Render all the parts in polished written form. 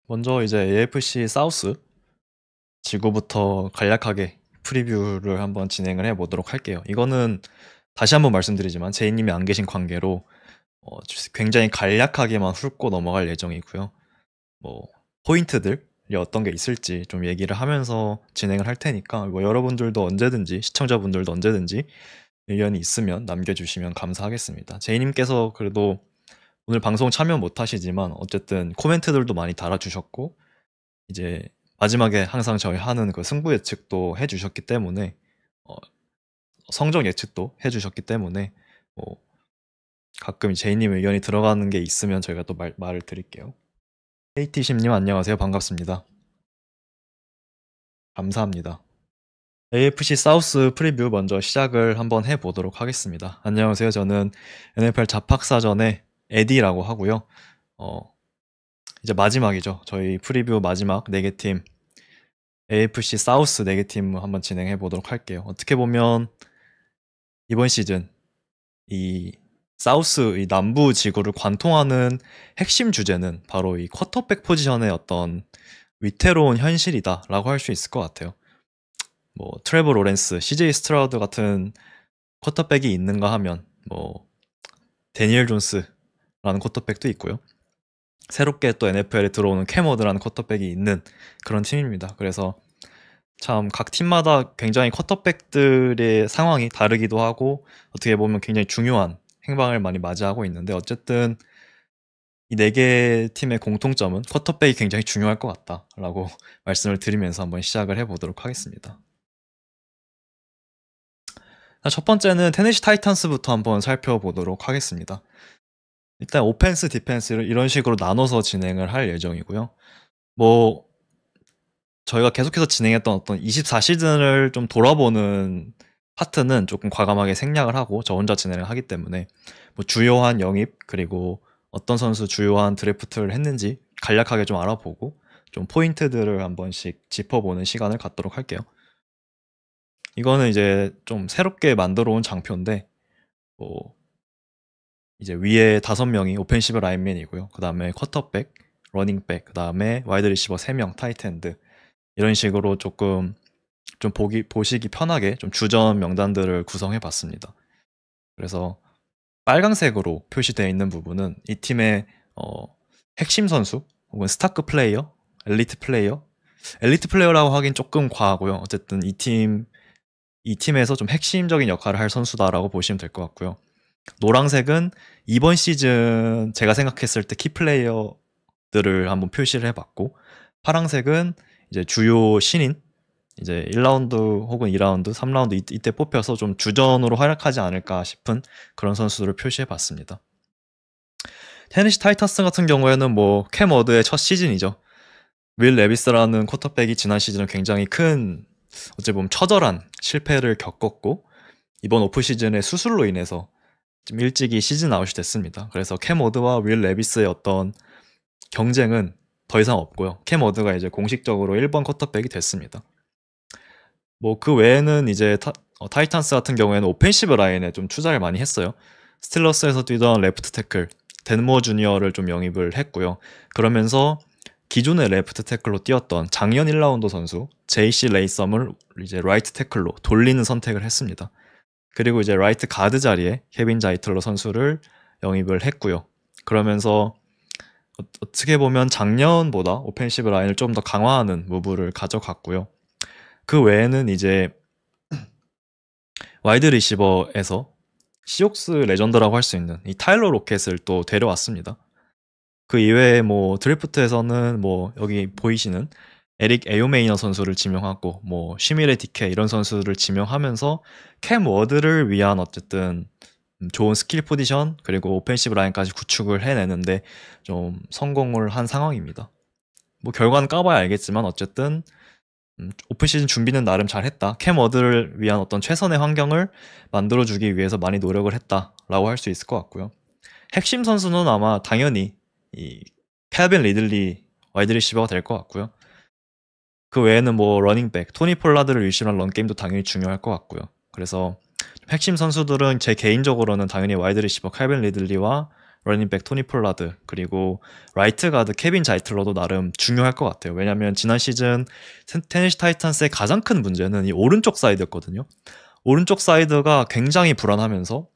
먼저 이제 AFC 사우스 지구부터 간략하게 프리뷰를 한번 진행을 해 보도록 할게요. 이거는 다시 한번 말씀드리지만 제이님이 안 계신 관계로 굉장히 간략하게만 훑고 넘어갈 예정이고요. 뭐 포인트들이 어떤 게 있을지 좀 얘기를 하면서 진행을 할 테니까 뭐 여러분들도 언제든지 시청자분들도 언제든지 의견이 있으면 남겨주시면 감사하겠습니다. 제이님께서 그래도 오늘 방송 참여 못 하시지만 어쨌든 코멘트들도 많이 달아주셨고 이제 마지막에 항상 저희 하는 그 승부 예측도 해주셨기 때문에 어, 성적 예측도 해주셨기 때문에 뭐 가끔 제이님 의견이 들어가는 게 있으면 저희가 또 말을 드릴게요. KT심님 안녕하세요. 반갑습니다. 감사합니다. AFC 사우스 프리뷰 먼저 시작을 한번 해보도록 하겠습니다. 안녕하세요. 저는 NFL 잡학사전의 에디라고 하고요. 이제 마지막이죠. 저희 프리뷰 마지막 4개 팀 AFC 사우스 4개 팀 한번 진행해 보도록 할게요. 어떻게 보면 이번 시즌 이 사우스 이 남부 지구를 관통하는 핵심 주제는 바로 이 쿼터백 포지션의 어떤 위태로운 현실이다라고 할 수 있을 것 같아요. 뭐 트레버 로렌스, CJ 스트라우드 같은 쿼터백이 있는가 하면 뭐 데니엘 존스라는 쿼터백도 있고요. 새롭게 또 NFL에 들어오는 캠 워드라는 쿼터백이 있는 그런 팀입니다. 그래서 참 각 팀마다 굉장히 쿼터백들의 상황이 다르기도 하고 어떻게 보면 굉장히 중요한 행방을 많이 맞이하고 있는데 어쨌든 이 4개 팀의 공통점은 쿼터백이 굉장히 중요할 것 같다라고 말씀을 드리면서 한번 시작을 해보도록 하겠습니다. 첫 번째는 테네시 타이탄스부터 한번 살펴보도록 하겠습니다. 일단 오펜스, 디펜스를 이런 식으로 나눠서 진행을 할 예정이고요. 뭐 저희가 계속해서 진행했던 어떤 24시즌을 좀 돌아보는 파트는 조금 과감하게 생략을 하고 저 혼자 진행을 하기 때문에 뭐 주요한 영입 그리고 어떤 선수 주요한 드래프트를 했는지 간략하게 좀 알아보고 좀 포인트들을 한 번씩 짚어보는 시간을 갖도록 할게요. 이거는 이제 좀 새롭게 만들어 온 장표인데 뭐 이제 위에 5명이 오펜시브 라인맨이고요. 그 다음에 쿼터백, 러닝백, 그 다음에 와이드 리시버 3명, 타이트엔드 이런 식으로 조금 좀 보시기 편하게 좀 주전 명단들을 구성해 봤습니다. 그래서 빨강색으로 표시되어 있는 부분은 이 팀의 핵심 선수 혹은 스타크 플레이어, 엘리트 플레이어, 엘리트 플레이어라고 하긴 조금 과하고요. 어쨌든 이 팀에서 좀 핵심적인 역할을 할 선수다라고 보시면 될 것 같고요. 노란색은 이번 시즌 제가 생각했을 때 키플레이어들을 한번 표시를 해봤고 파란색은 이제 주요 신인 이제 1라운드 혹은 2라운드, 3라운드 이때 뽑혀서 좀 주전으로 활약하지 않을까 싶은 그런 선수들을 표시해봤습니다. 테네시 타이탄스 같은 경우에는 뭐 캠 워드의 첫 시즌이죠. 윌 레비스라는 쿼터백이 지난 시즌은 굉장히 큰 어찌 보면 처절한 실패를 겪었고 이번 오프 시즌의 수술로 인해서 좀 일찍이 시즌 아웃이 됐습니다. 그래서 캠 워드와 윌 레비스의 어떤 경쟁은 더 이상 없고요. 캠 워드가 이제 공식적으로 1번 쿼터백이 됐습니다. 뭐 그 외에는 이제 타이탄스 같은 경우에는 오펜시브 라인에 좀 투자를 많이 했어요. 스틸러스에서 뛰던 레프트 태클 덴모 주니어를 좀 영입을 했고요. 그러면서 기존의 레프트 태클로 뛰었던 작년 1라운드 선수 JC 레이썸을 이제 라이트 태클로 돌리는 선택을 했습니다. 그리고 이제 라이트 가드 자리에 케빈 자이틀러 선수를 영입을 했고요. 그러면서 어떻게 보면 작년보다 오펜시브 라인을 좀 더 강화하는 무브를 가져갔고요. 그 외에는 이제 와이드 리시버에서 시옥스 레전드라고 할 수 있는 이 타일러 로켓을 또 데려왔습니다. 그 이외에 뭐 드래프트에서는 뭐 여기 보이시는 에릭 에요메이너 선수를 지명하고 뭐 쉬미레 디케 이런 선수를 지명하면서 캠 워드를 위한 어쨌든 좋은 스킬 포지션 그리고 오펜시브 라인까지 구축을 해내는데 좀 성공을 한 상황입니다. 뭐 결과는 까봐야 알겠지만 어쨌든 오픈 시즌 준비는 나름 잘했다. 캠 워드를 위한 어떤 최선의 환경을 만들어주기 위해서 많이 노력을 했다라고 할 수 있을 것 같고요. 핵심 선수는 아마 당연히 이 캘빈 리들리 와이드 리시버가 될 것 같고요. 그 외에는 뭐 러닝백, 토니 폴라드를 위시한 런게임도 당연히 중요할 것 같고요. 그래서 핵심 선수들은 제 개인적으로는 당연히 와이드 리시버 캘빈 리들리와 러닝백 토니 폴라드, 그리고 라이트 가드 케빈 자이틀러도 나름 중요할 것 같아요. 왜냐면 지난 시즌 테네시 타이탄스의 가장 큰 문제는 이 오른쪽 사이드였거든요. 오른쪽 사이드가 굉장히 불안하면서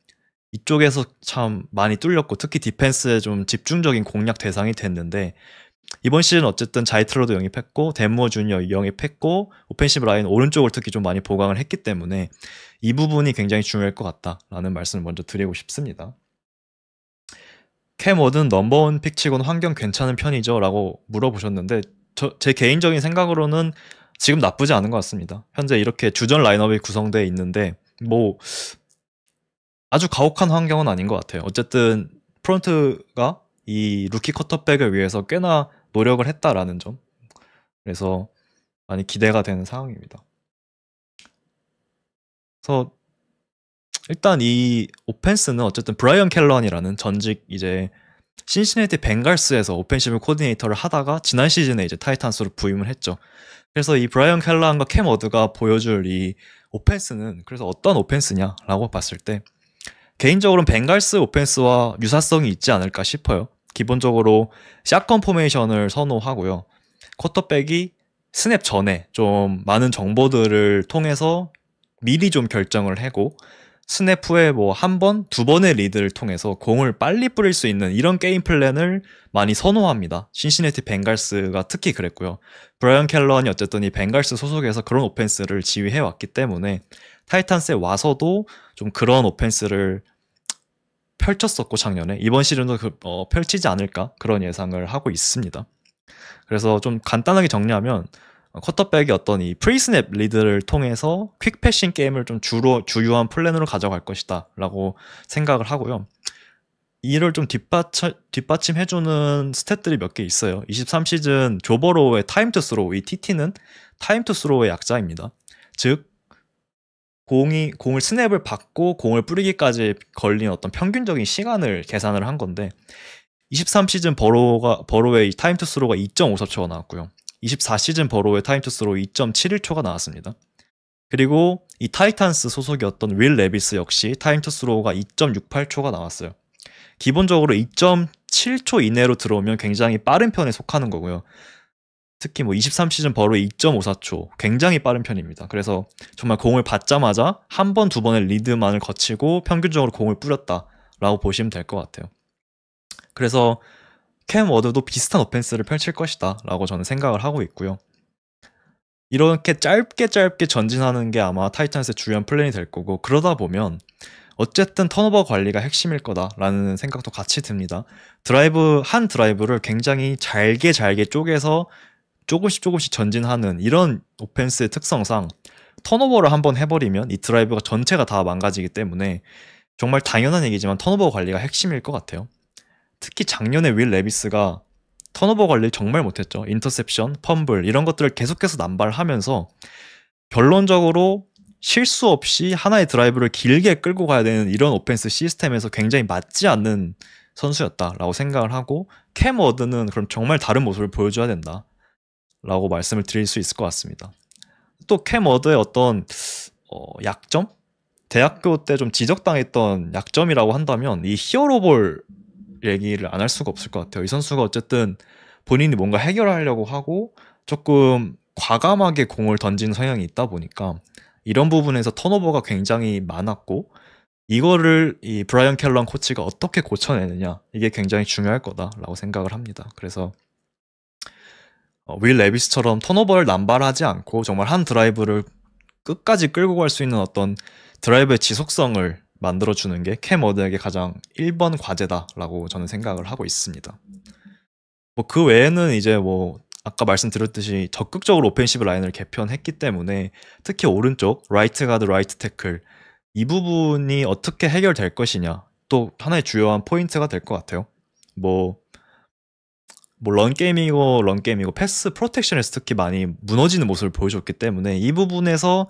이쪽에서 참 많이 뚫렸고, 특히 디펜스에 좀 집중적인 공략 대상이 됐는데, 이번 시즌 어쨌든 자이틀러도 영입했고 덴모 주니어 영입했고 오펜시브 라인 오른쪽을 특히 좀 많이 보강을 했기 때문에 이 부분이 굉장히 중요할 것 같다라는 말씀을 먼저 드리고 싶습니다. 캠 워든 넘버원 픽치고는 환경 괜찮은 편이죠? 라고 물어보셨는데, 제 개인적인 생각으로는 지금 나쁘지 않은 것 같습니다. 현재 이렇게 주전 라인업이 구성되어 있는데 뭐 아주 가혹한 환경은 아닌 것 같아요. 어쨌든 프론트가 이 루키 쿼터백을 위해서 꽤나 노력을 했다라는 점, 그래서 많이 기대가 되는 상황입니다. 그래서 일단 이 오펜스는 어쨌든 브라이언 켈런이라는 전직 이제 신시내티 벵갈스에서 오펜시브 코디네이터를 하다가 지난 시즌에 이제 타이탄스로 부임을 했죠. 그래서 이 브라이언 켈런과 캠 워드가 보여줄 이 오펜스는 그래서 어떤 오펜스냐라고 봤을 때 개인적으로는 벵갈스 오펜스와 유사성이 있지 않을까 싶어요. 기본적으로 샷건 포메이션을 선호하고요. 쿼터백이 스냅 전에 좀 많은 정보들을 통해서 미리 좀 결정을 하고 스냅 후에 뭐 한 번, 두 번의 리드를 통해서 공을 빨리 뿌릴 수 있는 이런 게임 플랜을 많이 선호합니다. 신시내티 벵갈스가 특히 그랬고요. 브라이언 켈런이 어쨌든 이 벵갈스 소속에서 그런 오펜스를 지휘해 왔기 때문에 타이탄스에 와서도 좀 그런 오펜스를 펼쳤었고 작년에 이번 시즌도 펼치지 않을까 그런 예상을 하고 있습니다. 그래서 좀 간단하게 정리하면 쿼터백이 어떤 이 프리스냅 리드를 통해서 퀵 패싱 게임을 좀 주요한 플랜으로 가져갈 것이다 라고 생각을 하고요. 이를 좀 뒷받침해주는 스탯들이 몇 개 있어요. 23시즌 조버로의 타임 투 스로우, 이 TT는 타임 투 스로우의 약자입니다. 즉 공을 스냅을 받고 공을 뿌리기까지 걸린 어떤 평균적인 시간을 계산을 한 건데 23시즌 버로의 타임 투 스로우가 2.54초가 나왔고요. 24시즌 버로의 타임 투 스로우 2.71초가 나왔습니다. 그리고 이 타이탄스 소속이었던 윌 레비스 역시 타임 투 스로우가 2.68초가 나왔어요. 기본적으로 2.7초 이내로 들어오면 굉장히 빠른 편에 속하는 거고요. 특히 뭐 23시즌 버로 2.54초 굉장히 빠른 편입니다. 그래서 정말 공을 받자마자 한 번, 두 번의 리드만을 거치고 평균적으로 공을 뿌렸다라고 보시면 될 것 같아요. 그래서 캠 워드도 비슷한 오펜스를 펼칠 것이다 라고 저는 생각을 하고 있고요. 이렇게 짧게 전진하는 게 아마 타이탄스의 주요한 플랜이 될 거고, 그러다 보면 어쨌든 턴오버 관리가 핵심일 거다라는 생각도 같이 듭니다. 한 드라이브를 굉장히 잘게 쪼개서 조금씩 전진하는 이런 오펜스의 특성상 턴오버를 한번 해버리면 이 드라이브가 전체가 다 망가지기 때문에 정말 당연한 얘기지만 턴오버 관리가 핵심일 것 같아요. 특히 작년에 윌 레비스가 턴오버 관리를 정말 못했죠. 인터셉션, 펌블 이런 것들을 계속해서 남발하면서 결론적으로 실수 없이 하나의 드라이브를 길게 끌고 가야 되는 이런 오펜스 시스템에서 굉장히 맞지 않는 선수였다라고 생각을 하고, 캠 워드는 그럼 정말 다른 모습을 보여줘야 된다 라고 말씀을 드릴 수 있을 것 같습니다. 또 캠 워드의 어떤 약점? 대학교 때 좀 지적당했던 약점이라고 한다면 이 히어로볼 얘기를 안 할 수가 없을 것 같아요. 이 선수가 어쨌든 본인이 뭔가 해결하려고 하고 조금 과감하게 공을 던지는 성향이 있다 보니까 이런 부분에서 턴오버가 굉장히 많았고, 이거를 이 브라이언 켈런 코치가 어떻게 고쳐내느냐, 이게 굉장히 중요할 거다라고 생각을 합니다. 그래서 윌 레비스처럼 턴오버를 남발하지 않고 정말 한 드라이브를 끝까지 끌고 갈 수 있는 어떤 드라이브의 지속성을 만들어주는 게 캠 워드에게 가장 1번 과제다라고 저는 생각을 하고 있습니다. 뭐 그 외에는 이제 뭐 아까 말씀드렸듯이 적극적으로 오펜시브 라인을 개편했기 때문에 특히 오른쪽 라이트 가드, 라이트 태클 이 부분이 어떻게 해결될 것이냐 또 하나의 주요한 포인트가 될 것 같아요. 뭐 런게임이고 패스 프로텍션에서 특히 많이 무너지는 모습을 보여줬기 때문에 이 부분에서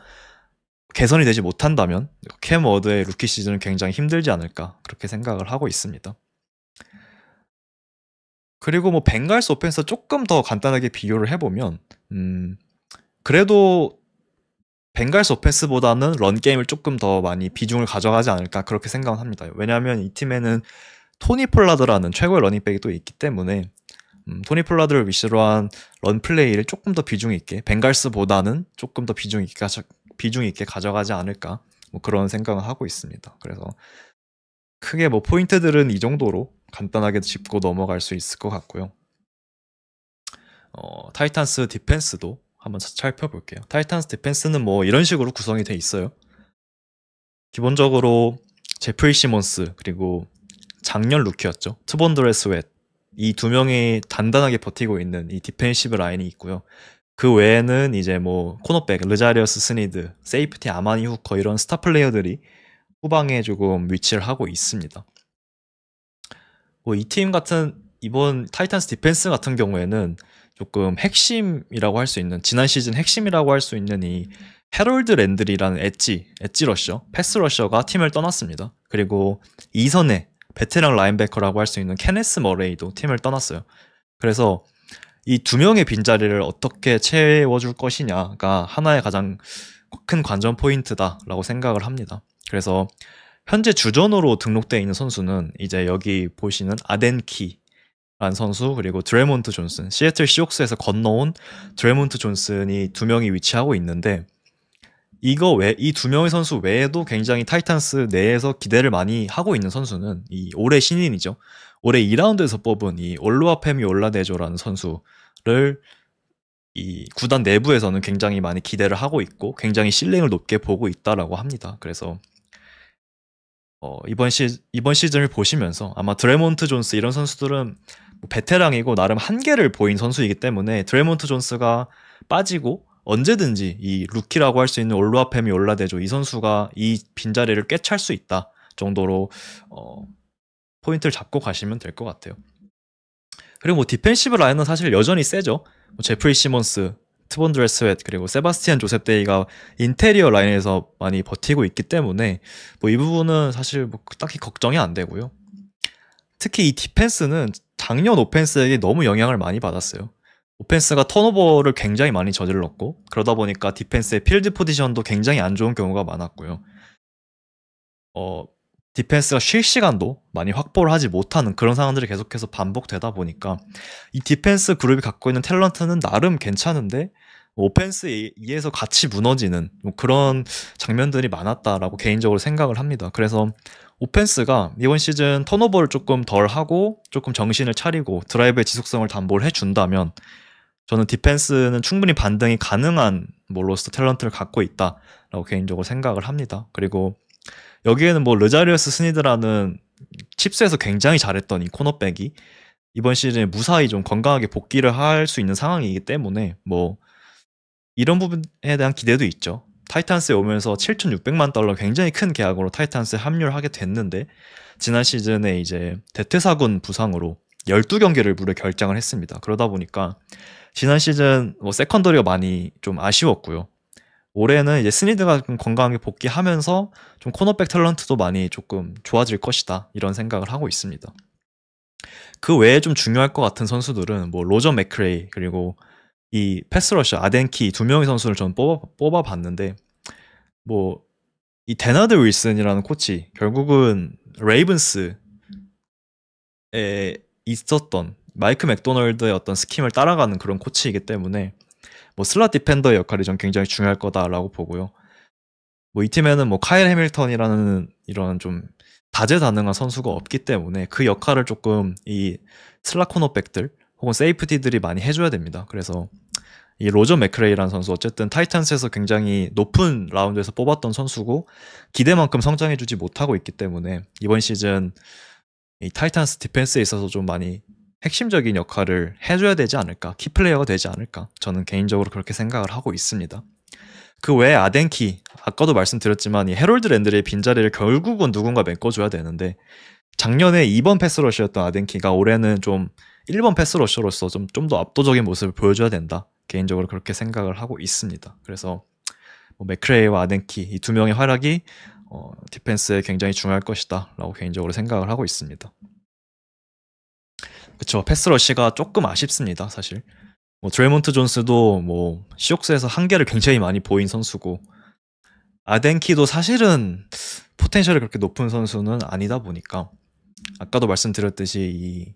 개선이 되지 못한다면 캠 워드의 루키 시즌은 굉장히 힘들지 않을까 그렇게 생각을 하고 있습니다. 그리고 뭐 벵갈스 오펜스 조금 더 간단하게 비교를 해보면 그래도 벵갈스 오펜스보다는 런게임을 조금 더 많이 비중을 가져가지 않을까 그렇게 생각을 합니다. 왜냐하면 이 팀에는 토니 폴라드라는 최고의 러닝백이 또 있기 때문에 토니 폴라드를 위시로 한 런 플레이를 조금 더 비중 있게 벵갈스보다는 조금 더 비중 있게 가져가지 않을까 뭐 그런 생각을 하고 있습니다. 그래서 크게 뭐 포인트들은 이 정도로 간단하게 짚고 넘어갈 수 있을 것 같고요. 타이탄스 디펜스도 한번 살펴볼게요. 타이탄스 디펜스는 뭐 이런 식으로 구성이 돼 있어요. 기본적으로 제프리 시몬스 그리고 작년 루키였죠. 트본드레 스웨트 이 두 명이 단단하게 버티고 있는 이 디펜시브 라인이 있고요. 그 외에는 이제 뭐 코너백, 르자리어스 스니드, 세이프티 아마니 후커 이런 스타 플레이어들이 후방에 조금 위치를 하고 있습니다. 뭐 이 팀 같은 이번 타이탄스 디펜스 같은 경우에는 조금 핵심이라고 할 수 있는 지난 시즌 핵심이라고 할 수 있는 이 헤럴드 랜들이라는 엣지 러셔, 패스 러셔가 팀을 떠났습니다. 그리고 이선에 베테랑 라인베커라고 할 수 있는 케네스 머레이도 팀을 떠났어요. 그래서 이 두 명의 빈자리를 어떻게 채워줄 것이냐가 하나의 가장 큰 관전 포인트다라고 생각을 합니다. 그래서 현재 주전으로 등록되어 있는 선수는 이제 여기 보시는 아덴키라는 선수 그리고 드레몬트 존슨, 시애틀 시옥스에서 건너온 드레몬트 존슨이 두 명이 위치하고 있는데 이 두 명의 선수 외에도 굉장히 타이탄스 내에서 기대를 많이 하고 있는 선수는 이 올해 신인이죠. 올해 2라운드에서 뽑은 이 올루아페미 올라데조라는 선수를 이 구단 내부에서는 굉장히 많이 기대를 하고 있고 굉장히 실링을 높게 보고 있다라고 합니다. 그래서 이번 시즌을 보시면서 아마 드레몬트 존스 이런 선수들은 뭐 베테랑이고 나름 한계를 보인 선수이기 때문에 드레몬트 존스가 빠지고 언제든지 이 루키라고 할 수 있는 올루아페미 올라데조 이 선수가 이 빈자리를 꿰찰 수 있다 정도로 포인트를 잡고 가시면 될 것 같아요. 그리고 뭐 디펜시브 라인은 사실 여전히 세죠. 뭐 제프리 시몬스, 트본드레 스웨트 그리고 세바스티안 조셉 데이가 인테리어 라인에서 많이 버티고 있기 때문에 뭐 이 부분은 사실 뭐 딱히 걱정이 안 되고요. 특히 이 디펜스는 작년 오펜스에게 너무 영향을 많이 받았어요. 오펜스가 턴오버를 굉장히 많이 저질렀고 그러다 보니까 디펜스의 필드 포지션도 굉장히 안 좋은 경우가 많았고요. 디펜스가 쉴 시간도 많이 확보를 하지 못하는 그런 상황들이 계속해서 반복되다 보니까 이 디펜스 그룹이 갖고 있는 탤런트는 나름 괜찮은데 오펜스에 의해서 같이 무너지는 뭐 그런 장면들이 많았다라고 개인적으로 생각을 합니다. 그래서 오펜스가 이번 시즌 턴오버를 조금 덜 하고 조금 정신을 차리고 드라이브의 지속성을 담보를 해준다면 저는 디펜스는 충분히 반등이 가능한 뭐 로스터 탤런트를 갖고 있다라고 개인적으로 생각을 합니다. 그리고 여기에는 뭐 르자리어스 스니드라는 칩스에서 굉장히 잘했던 이 코너백이 이번 시즌에 무사히 좀 건강하게 복귀를 할 수 있는 상황이기 때문에 뭐 이런 부분에 대한 기대도 있죠. 타이탄스에 오면서 7,600만 달러 굉장히 큰 계약으로 타이탄스에 합류를 하게 됐는데 지난 시즌에 이제 대퇴사군 부상으로 12경기를 무려 결장을 했습니다. 그러다 보니까 지난 시즌 뭐 세컨더리가 많이 좀 아쉬웠고요. 올해는 이제 스니드가 좀 건강하게 복귀하면서 좀 코너백 탤런트도 많이 조금 좋아질 것이다 이런 생각을 하고 있습니다. 그 외에 좀 중요할 것 같은 선수들은 뭐 로저 맥크레이 그리고 이 패스러셔 아덴키 두 명의 선수를 저는 뽑아봤는데 뭐 이 데나드 윌슨이라는 코치 결국은 레이븐스에 있었던 마이크 맥도널드의 어떤 스킴을 따라가는 그런 코치이기 때문에 뭐 슬롯 디펜더의 역할이 전 굉장히 중요할 거다라고 보고요. 뭐 이 팀에는 뭐 카일 해밀턴이라는 이런 좀 다재다능한 선수가 없기 때문에 그 역할을 조금 이 슬락 코너백들 혹은 세이프티들이 많이 해줘야 됩니다. 그래서 이 로저 맥크레이라는 선수 어쨌든 타이탄스에서 굉장히 높은 라운드에서 뽑았던 선수고 기대만큼 성장해주지 못하고 있기 때문에 이번 시즌 이 타이탄스 디펜스에 있어서 좀 많이 핵심적인 역할을 해줘야 되지 않을까, 키플레이어가 되지 않을까 저는 개인적으로 그렇게 생각을 하고 있습니다. 그 외에 아덴키 아까도 말씀드렸지만 이 헤럴드 랜드의 빈자리를 결국은 누군가 메꿔줘야 되는데 작년에 2번 패스러셔였던 아덴키가 올해는 좀 1번 패스러셔로서 좀 더 압도적인 모습을 보여줘야 된다 개인적으로 그렇게 생각을 하고 있습니다. 그래서 뭐 맥크레이와 아덴키 이 두 명의 활약이 디펜스에 굉장히 중요할 것이다 라고 개인적으로 생각을 하고 있습니다. 그쵸, 패스러시가 조금 아쉽습니다 사실. 뭐 드레몬트 존스도 뭐 시옥스에서 한계를 굉장히 많이 보인 선수고 아덴키도 사실은 포텐셜이 그렇게 높은 선수는 아니다 보니까 아까도 말씀드렸듯이 이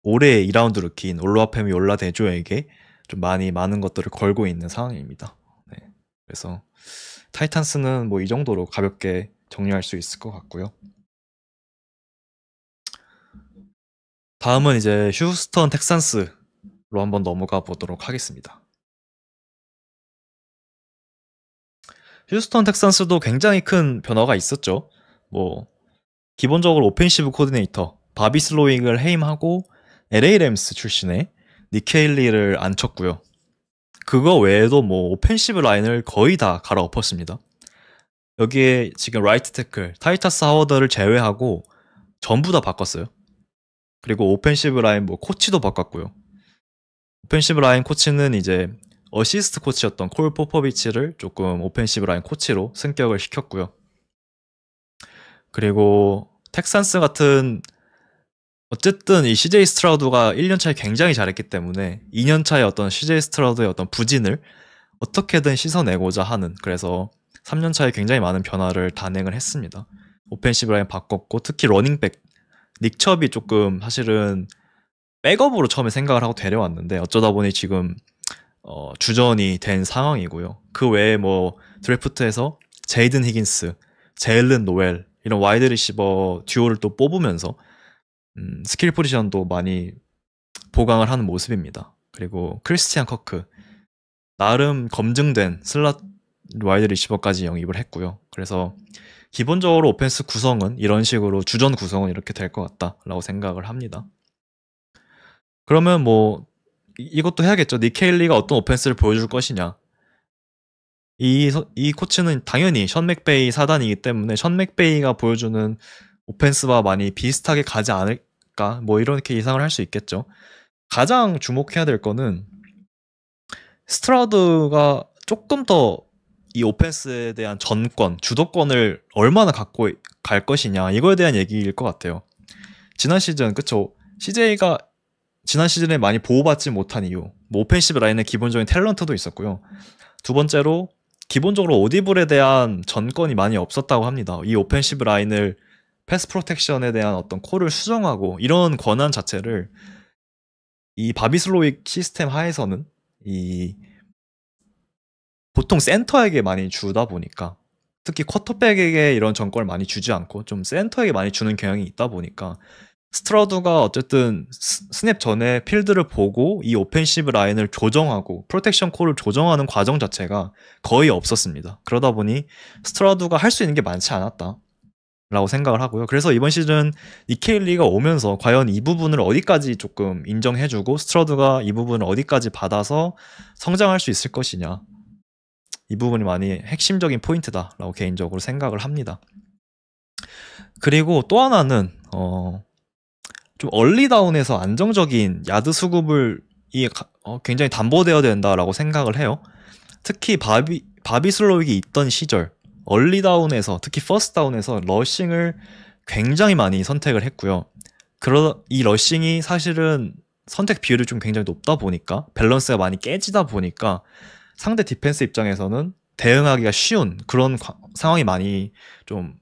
올해 2라운드 루키인 올루와페미 올라데조에게 좀 많은 것들을 걸고 있는 상황입니다. 네. 그래서 타이탄스는 뭐 이 정도로 가볍게 정리할 수 있을 것 같고요. 다음은 이제 휴스턴 텍산스로 한번 넘어가 보도록 하겠습니다. 휴스턴 텍산스도 굉장히 큰 변화가 있었죠. 뭐 기본적으로 오펜시브 코디네이터 바비 슬로잉을 해임하고 LA 램스 출신의 니케일리를 앉혔고요. 그거 외에도 뭐 오펜시브 라인을 거의 다 갈아엎었습니다. 여기에 지금 라이트 태클 타이타스 하워드를 제외하고 전부 다 바꿨어요. 그리고 오펜시브 라인 뭐 코치도 바꿨고요. 오펜시브 라인 코치는 이제 어시스트 코치였던 콜 포포비치를 조금 오펜시브 라인 코치로 승격을 시켰고요. 그리고 텍산스 같은 어쨌든 이 CJ 스트라우드가 1년차에 굉장히 잘했기 때문에 2년차에 어떤 CJ 스트라우드의 어떤 부진을 어떻게든 씻어내고자 하는, 그래서 3년차에 굉장히 많은 변화를 단행을 했습니다. 오펜시브 라인 바꿨고, 특히 러닝백 닉 첩이 조금 사실은 백업으로 처음에 생각을 하고 데려왔는데 어쩌다 보니 지금 주전이 된 상황이고요. 그 외에 뭐 드래프트에서 제이든 히긴스, 제일른 노엘 이런 와이드 리시버 듀오를 또 뽑으면서 스킬 포지션도 많이 보강을 하는 모습입니다. 그리고 크리스티안 커크 나름 검증된 슬롯 와이드 리시버까지 영입을 했고요. 그래서 기본적으로 오펜스 구성은 이런 식으로 주전 구성은 이렇게 될 것 같다라고 생각을 합니다. 그러면 뭐 이것도 해야겠죠. 니케일리가 어떤 오펜스를 보여줄 것이냐. 이 코치는 당연히 션 맥베이 사단이기 때문에 션 맥베이가 보여주는 오펜스와 많이 비슷하게 가지 않을까, 뭐 이렇게 예상을 할 수 있겠죠. 가장 주목해야 될 거는 스트라우드가 조금 더 이 오펜스에 대한 전권, 주도권을 얼마나 갖고 갈 것이냐, 이거에 대한 얘기일 것 같아요. 지난 시즌, 그쵸, CJ가 지난 시즌에 많이 보호받지 못한 이유, 뭐 오펜시브 라인의 기본적인 탤런트도 있었고요. 두 번째로 기본적으로 오디블에 대한 전권이 많이 없었다고 합니다. 이 오펜시브 라인을 패스 프로텍션에 대한 어떤 콜을 수정하고 이런 권한 자체를 이 바비슬로익 시스템 하에서는 이 보통 센터에게 많이 주다 보니까, 특히 쿼터백에게 이런 전권을 많이 주지 않고 좀 센터에게 많이 주는 경향이 있다 보니까 스트라우드가 어쨌든 스냅 전에 필드를 보고 이 오펜시브 라인을 조정하고 프로텍션 콜을 조정하는 과정 자체가 거의 없었습니다. 그러다 보니 스트라우드가 할 수 있는 게 많지 않았다 라고 생각을 하고요. 그래서 이번 시즌 니케일리가 오면서 과연 이 부분을 어디까지 조금 인정해주고 스트라우드가 이 부분을 어디까지 받아서 성장할 수 있을 것이냐, 이 부분이 많이 핵심적인 포인트다라고 개인적으로 생각을 합니다. 그리고 또 하나는 좀 얼리다운에서 안정적인 야드 수급을 굉장히 담보되어야 된다라고 생각을 해요. 특히 바비 슬로익이 있던 시절 얼리다운에서, 특히 퍼스트다운에서 러싱을 굉장히 많이 선택을 했고요. 이 러싱이 사실은 선택 비율이 좀 굉장히 높다 보니까, 밸런스가 많이 깨지다 보니까 상대 디펜스 입장에서는 대응하기가 쉬운 그런 상황이 많이 좀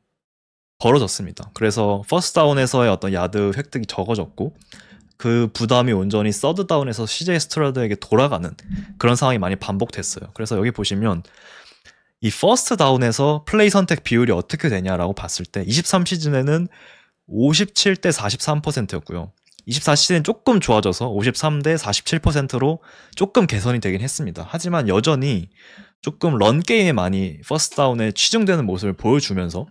벌어졌습니다. 그래서 퍼스트 다운에서의 어떤 야드 획득이 적어졌고, 그 부담이 온전히 서드 다운에서 CJ 스트라우드에게 돌아가는 그런 상황이 많이 반복됐어요. 그래서 여기 보시면 이 퍼스트 다운에서 플레이 선택 비율이 어떻게 되냐라고 봤을 때 23시즌에는 57대 43%였고요. 24시즌은 조금 좋아져서 53대 47%로 조금 개선이 되긴 했습니다. 하지만 여전히 조금 런 게임에 많이 퍼스트 다운에 치중되는 모습을 보여주면서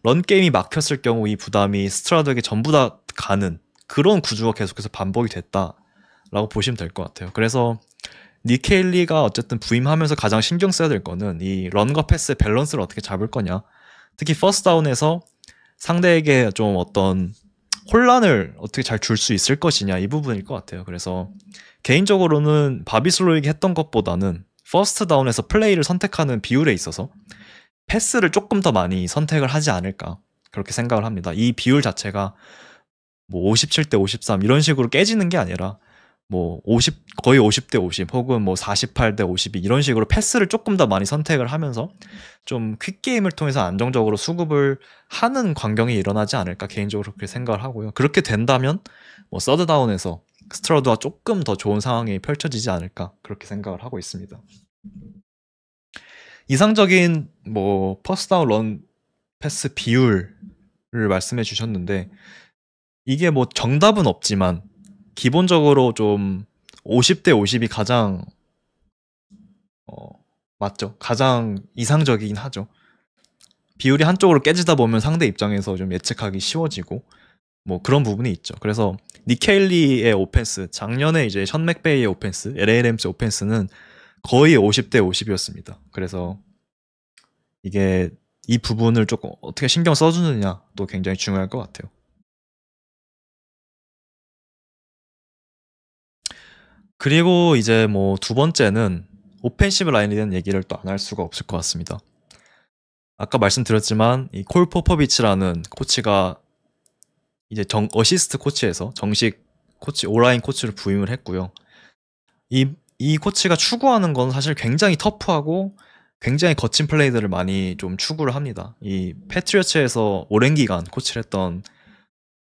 런 게임이 막혔을 경우 이 부담이 스트라우드에게 전부 다 가는 그런 구조가 계속해서 반복이 됐다라고 보시면 될 것 같아요. 그래서 니케일리가 어쨌든 부임하면서 가장 신경 써야 될 거는 이 런과 패스의 밸런스를 어떻게 잡을 거냐, 특히 퍼스트 다운에서 상대에게 좀 어떤 혼란을 어떻게 잘 줄 수 있을 것이냐, 이 부분일 것 같아요. 그래서 개인적으로는 바비 슬로익이 했던 것보다는 퍼스트 다운에서 플레이를 선택하는 비율에 있어서 패스를 조금 더 많이 선택을 하지 않을까, 그렇게 생각을 합니다. 이 비율 자체가 뭐 57대 53 이런 식으로 깨지는 게 아니라 뭐 50, 거의 50대 50 혹은 뭐 48대 52 이런 식으로 패스를 조금 더 많이 선택을 하면서 좀 퀵게임을 통해서 안정적으로 수급을 하는 광경이 일어나지 않을까 개인적으로 그렇게 생각을 하고요. 그렇게 된다면 뭐 서드다운에서 스트라우드가 조금 더 좋은 상황이 펼쳐지지 않을까 그렇게 생각을 하고 있습니다. 이상적인 뭐 퍼스트다운 런 패스 비율을 말씀해 주셨는데 이게 뭐 정답은 없지만 기본적으로 좀 50대 50이 가장 어, 맞죠. 가장 이상적이긴 하죠. 비율이 한쪽으로 깨지다 보면 상대 입장에서 좀 예측하기 쉬워지고 뭐 그런 부분이 있죠. 그래서 니케일리의 오펜스, 작년에 이제 션 맥베이의 오펜스, LA 램스의 오펜스는 거의 50대 50이었습니다. 그래서 이게 이 부분을 조금 어떻게 신경 써주느냐도 굉장히 중요할 것 같아요. 그리고 이제 뭐 두 번째는 오펜시브 라인에 대한 얘기를 또 안 할 수가 없을 것 같습니다. 아까 말씀드렸지만 이 콜 포퍼비치라는 코치가 이제 어시스트 코치에서 정식 코치 온라인 코치를 부임을 했고요. 이 코치가 추구하는 건 사실 굉장히 터프하고 굉장히 거친 플레이들을 많이 좀 추구를 합니다. 이 패트리어츠에서 오랜 기간 코치를 했던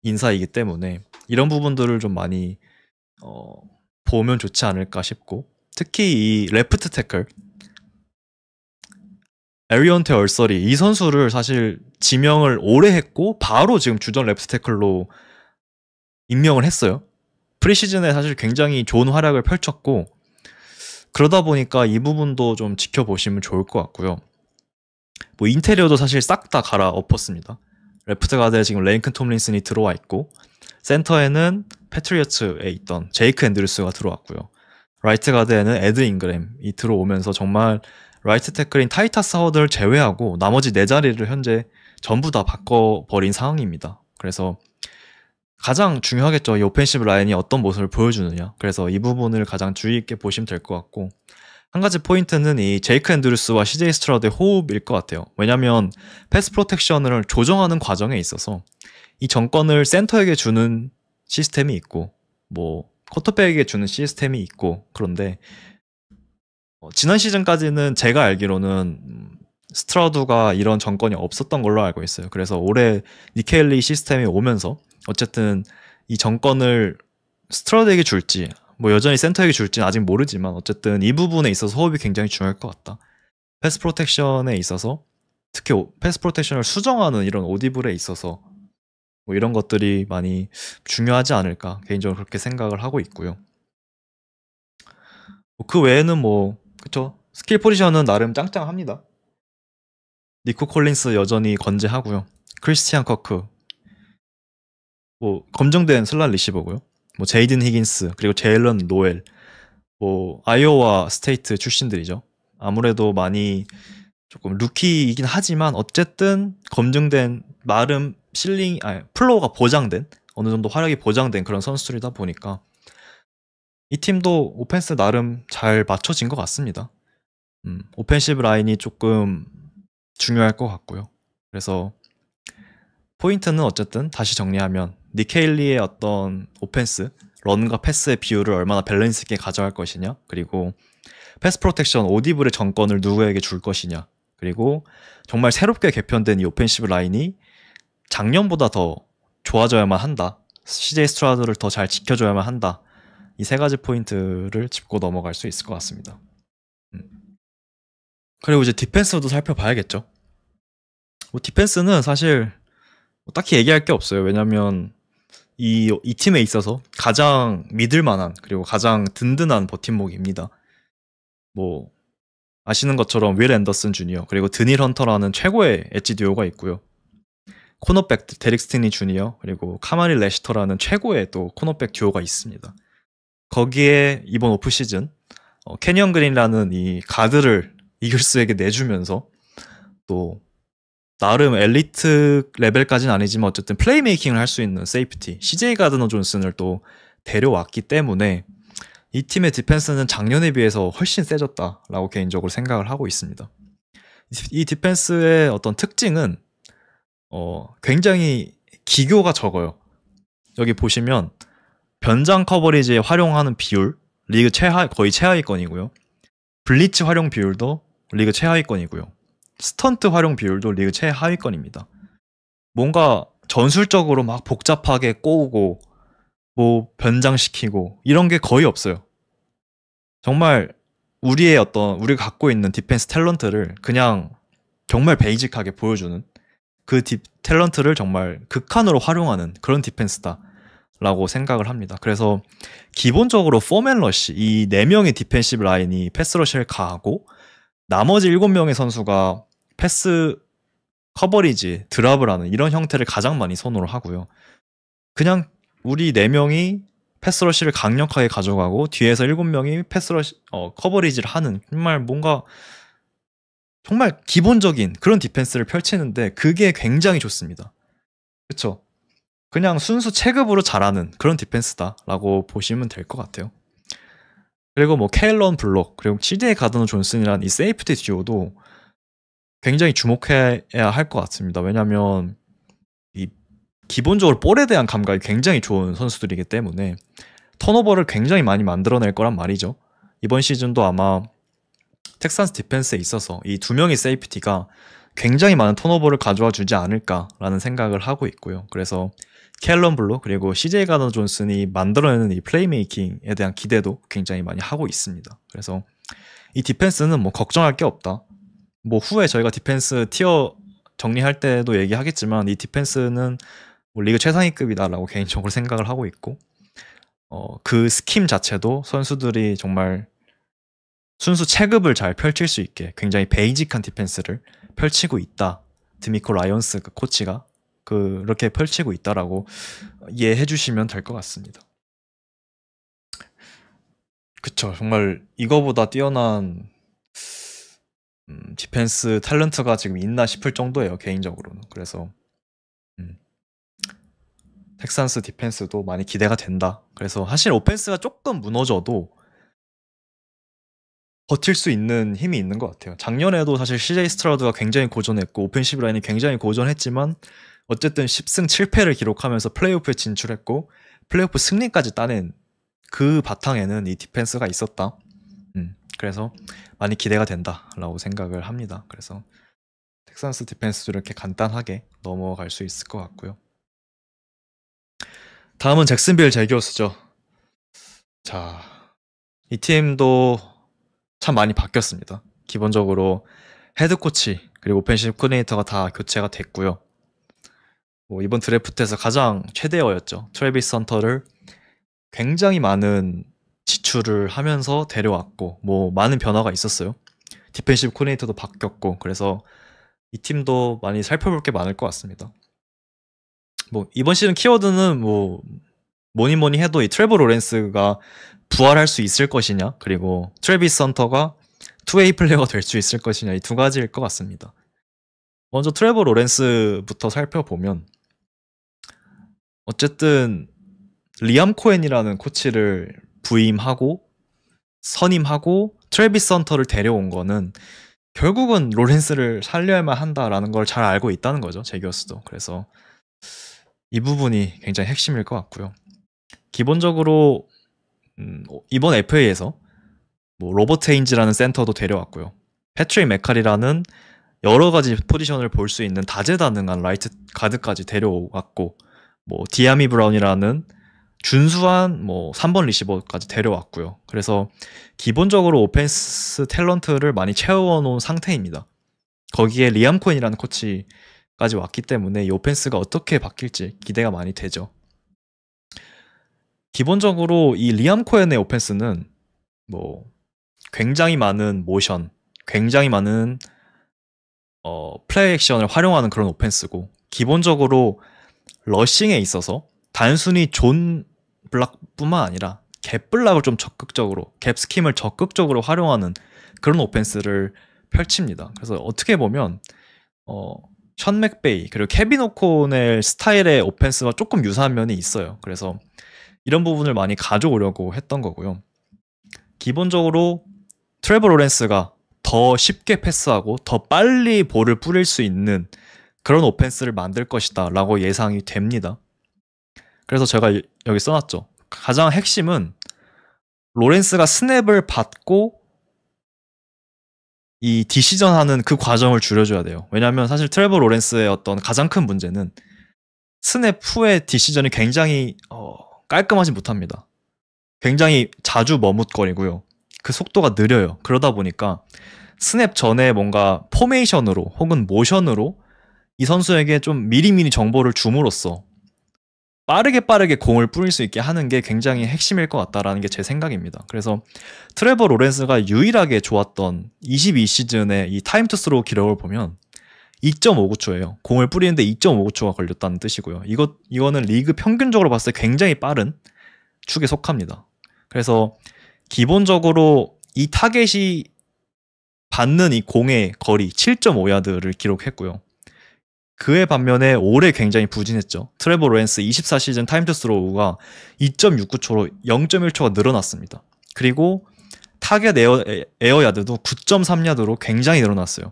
인사이기 때문에 이런 부분들을 좀 많이 어, 보면 좋지 않을까 싶고 특히 이 레프트 태클 에리언테 얼서리 이 선수를 사실 지명을 오래 했고 바로 지금 주전 레프트 태클로 임명을 했어요. 프리시즌에 사실 굉장히 좋은 활약을 펼쳤고 그러다 보니까 이 부분도 좀 지켜보시면 좋을 것 같고요. 뭐 인테리어도 사실 싹 다 갈아 엎었습니다. 레프트 가드에 지금 레인큰 톰린슨이 들어와 있고 센터에는 패트리어츠에 있던 제이크 앤드루스가 들어왔고요. 라이트 가드에는 에드 잉그램이 들어오면서 정말 라이트 태클인 타이타스 하워드를 제외하고 나머지 네 자리를 현재 전부 다 바꿔버린 상황입니다. 그래서 가장 중요하겠죠. 이 오펜시브 라인이 어떤 모습을 보여주느냐. 그래서 이 부분을 가장 주의 있게 보시면 될 것 같고 한 가지 포인트는 이 제이크 앤드루스와 CJ 스트라우드의 호흡일 것 같아요. 왜냐하면 패스 프로텍션을 조정하는 과정에 있어서 이 정권을 센터에게 주는 시스템이 있고 뭐 쿼터백에게 주는 시스템이 있고 그런데 지난 시즌까지는 제가 알기로는 스트라우드가 이런 정권이 없었던 걸로 알고 있어요. 그래서 올해 니케일리 시스템이 오면서 어쨌든 이 정권을 스트라우드에게 줄지 뭐 여전히 센터에게 줄지는 아직 모르지만 어쨌든 이 부분에 있어서 호흡이 굉장히 중요할 것 같다. 패스 프로텍션에 있어서 특히 패스 프로텍션을 수정하는 이런 오디블에 있어서 뭐 이런 것들이 많이 중요하지 않을까 개인적으로 그렇게 생각을 하고 있고요. 그 외에는 뭐 그쵸 스킬 포지션은 나름 짱짱합니다. 니코 콜린스 여전히 건재하고요. 크리스티안 커크 뭐 검증된 슬롯 리시버고요. 뭐 제이든 히긴스 그리고 제일런 노엘 뭐 아이오와 스테이트 출신들이죠. 아무래도 많이 조금 루키이긴 하지만 어쨌든 검증된 나름 플로우가 보장된 어느 정도 활약이 보장된 그런 선수들이다 보니까 이 팀도 오펜스 나름 잘 맞춰진 것 같습니다. 오펜시브 라인이 조금 중요할 것 같고요. 그래서 포인트는 어쨌든 다시 정리하면 니케일리의 어떤 오펜스, 런과 패스의 비율을 얼마나 밸런스 있게 가져갈 것이냐, 그리고 패스 프로텍션, 오디블의 정권을 누구에게 줄 것이냐, 그리고 정말 새롭게 개편된 이 오펜시브 라인이 작년보다 더 좋아져야만 한다. CJ 스트라우드를 더 잘 지켜줘야만 한다. 이 세 가지 포인트를 짚고 넘어갈 수 있을 것 같습니다. 그리고 이제 디펜스도 살펴봐야겠죠. 뭐 디펜스는 사실 뭐 딱히 얘기할 게 없어요. 왜냐면 이 팀에 있어서 가장 믿을 만한 그리고 가장 든든한 버팀목입니다. 뭐 아시는 것처럼 윌 앤더슨 주니어 그리고 드닐 헌터라는 최고의 엣지 듀오가 있고요. 코너백 데릭 스티니 주니어 그리고 카마리 레시터라는 최고의 또 코너백 듀오가 있습니다. 거기에 이번 오프 시즌 캐니언 그린이라는 이 가드를 이글스에게 내주면서 또 나름 엘리트 레벨까지는 아니지만 어쨌든 플레이메이킹을 할 수 있는 세이프티 CJ 가드너 존슨을 또 데려왔기 때문에 이 팀의 디펜스는 작년에 비해서 훨씬 세졌다라고 개인적으로 생각을 하고 있습니다. 이 디펜스의 어떤 특징은 굉장히 기교가 적어요. 여기 보시면 변장 커버리지에 활용하는 비율 리그 거의 최하위권이고요. 블리츠 활용 비율도 리그 최하위권이고요. 스턴트 활용 비율도 리그 최하위권입니다. 뭔가 전술적으로 막 복잡하게 꼬우고 뭐 변장시키고 이런 게 거의 없어요. 정말 우리가 갖고 있는 디펜스 탤런트를 그냥 정말 베이직하게 보여주는 그 탤런트를 정말 극한으로 활용하는 그런 디펜스다 라고 생각을 합니다. 그래서 기본적으로 포맨 러쉬 이 4명의 디펜시브 라인이 패스 러쉬를 가하고 나머지 7명의 선수가 패스 커버리지 드랍을 하는 이런 형태를 가장 많이 선호를 하고요. 그냥 우리 4명이 패스 러쉬를 강력하게 가져가고 뒤에서 7명이 패스 러쉬 커버리지를 하는 정말 뭔가 정말 기본적인 그런 디펜스를 펼치는데 그게 굉장히 좋습니다. 그쵸? 그냥 순수 체급으로 잘하는 그런 디펜스다라고 보시면 될 것 같아요. 그리고 뭐 케일런 블록 그리고 CJ 가드너 존슨이라는 이 세이프티 듀오도 굉장히 주목해야 할 것 같습니다. 왜냐하면 이 기본적으로 볼에 대한 감각이 굉장히 좋은 선수들이기 때문에 턴오버를 굉장히 많이 만들어낼 거란 말이죠. 이번 시즌도 아마 텍산스 디펜스에 있어서 이 2명의 세이프티가 굉장히 많은 턴오버를 가져와 주지 않을까라는 생각을 하고 있고요. 그래서 켈런 블록 그리고 CJ 가더 존슨이 만들어내는 이 플레이메이킹에 대한 기대도 굉장히 많이 하고 있습니다. 그래서 이 디펜스는 뭐 걱정할 게 없다. 뭐 후에 저희가 디펜스 티어 정리할 때도 얘기하겠지만 이 디펜스는 뭐 리그 최상위급이다라고 개인적으로 생각을 하고 있고 그 스킴 자체도 선수들이 정말 순수 체급을 잘 펼칠 수 있게 굉장히 베이직한 디펜스를 펼치고 있다. 드미코 라이언스 그 코치가 그렇게 펼치고 있다라고 이해해 주시면 될 것 같습니다. 그쵸. 정말 이거보다 뛰어난 디펜스 탤런트가 지금 있나 싶을 정도예요. 개인적으로는. 그래서 텍산스 디펜스도 많이 기대가 된다. 그래서 사실 오펜스가 조금 무너져도 버틸 수 있는 힘이 있는 것 같아요. 작년에도 사실 CJ 스트라우드가 굉장히 고전했고 오펜시브 라인이 굉장히 고전했지만 어쨌든 10승 7패를 기록하면서 플레이오프에 진출했고 플레이오프 승리까지 따낸 그 바탕에는 이 디펜스가 있었다. 그래서 많이 기대가 된다라고 생각을 합니다. 그래서 텍산스 디펜스도 이렇게 간단하게 넘어갈 수 있을 것 같고요. 다음은 잭슨빌 제기어스죠. 자, 이 팀도 참 많이 바뀌었습니다. 기본적으로 헤드 코치 그리고 오펜시브 코디네이터가 다 교체가 됐고요. 뭐 이번 드래프트에서 가장 최대어였죠. 트래비스 헌터를 굉장히 많은 지출을 하면서 데려왔고 뭐 많은 변화가 있었어요. 디펜시브 코디네이터도 바뀌었고 그래서 이 팀도 많이 살펴볼 게 많을 것 같습니다. 뭐 이번 시즌 키워드는 뭐 뭐니 해도 이 트레버 로렌스가 부활할 수 있을 것이냐 그리고 트래비스 헌터가 투웨이 플레이어가 될 수 있을 것이냐 이 두 가지일 것 같습니다. 먼저 트레버 로렌스부터 살펴보면 어쨌든 리암 코엔이라는 코치를 부임하고 선임하고 트래비스 헌터를 데려온 거는 결국은 로렌스를 살려야만 한다라는 걸 잘 알고 있다는 거죠. 제기어스도. 그래서 이 부분이 굉장히 핵심일 것 같고요. 기본적으로 이번 FA에서 뭐 로버트 헤인즈라는 센터도 데려왔고요. 패트릭 맥칼이라는 여러 가지 포지션을 볼 수 있는 다재다능한 라이트 가드까지 데려왔고 뭐 디아미 브라운이라는 준수한 뭐 3번 리시버까지 데려왔고요. 그래서 기본적으로 오펜스 탤런트를 많이 채워놓은 상태입니다. 거기에 리암 코엔이라는 코치까지 왔기 때문에 이 오펜스가 어떻게 바뀔지 기대가 많이 되죠. 기본적으로 이 리암 코엔의 오펜스는 뭐 굉장히 많은 모션, 굉장히 많은 플레이 액션을 활용하는 그런 오펜스고 기본적으로 러싱에 있어서 단순히 존 블락뿐만 아니라 갭 블락을 좀 적극적으로 갭 스킴을 적극적으로 활용하는 그런 오펜스를 펼칩니다. 그래서 어떻게 보면 션 맥베이 그리고 케빈 오코넬 스타일의 오펜스와 조금 유사한 면이 있어요. 그래서 이런 부분을 많이 가져오려고 했던 거고요. 기본적으로 트레버 로렌스가 더 쉽게 패스하고 더 빨리 볼을 뿌릴 수 있는 그런 오펜스를 만들 것이다 라고 예상이 됩니다. 그래서 제가 여기 써놨죠. 가장 핵심은 로렌스가 스냅을 받고 이 디시전하는 그 과정을 줄여줘야 돼요. 왜냐하면 사실 트레버 로렌스의 어떤 가장 큰 문제는 스냅 후에 디시전이 굉장히 깔끔하지 못합니다. 굉장히 자주 머뭇거리고요. 그 속도가 느려요. 그러다 보니까 스냅 전에 뭔가 포메이션으로 혹은 모션으로 이 선수에게 좀 미리미리 정보를 줌으로써 빠르게 공을 뿌릴 수 있게 하는 게 굉장히 핵심일 것 같다라는 게 제 생각입니다. 그래서 트레버 로렌스가 유일하게 좋았던 22시즌의 이 타임 투 스로우 기록을 보면 2.59초예요. 공을 뿌리는데 2.59초가 걸렸다는 뜻이고요. 이거는 리그 평균적으로 봤을 때 굉장히 빠른 축에 속합니다. 그래서 기본적으로 이 타겟이 받는 이 공의 거리 7.5야드를 기록했고요. 그에 반면에 올해 굉장히 부진했죠. 트레버 로렌스 24시즌 타임 투 스로우가 2.69초로 0.1초가 늘어났습니다. 그리고 타겟 에어야드도 9.3야드로 굉장히 늘어났어요.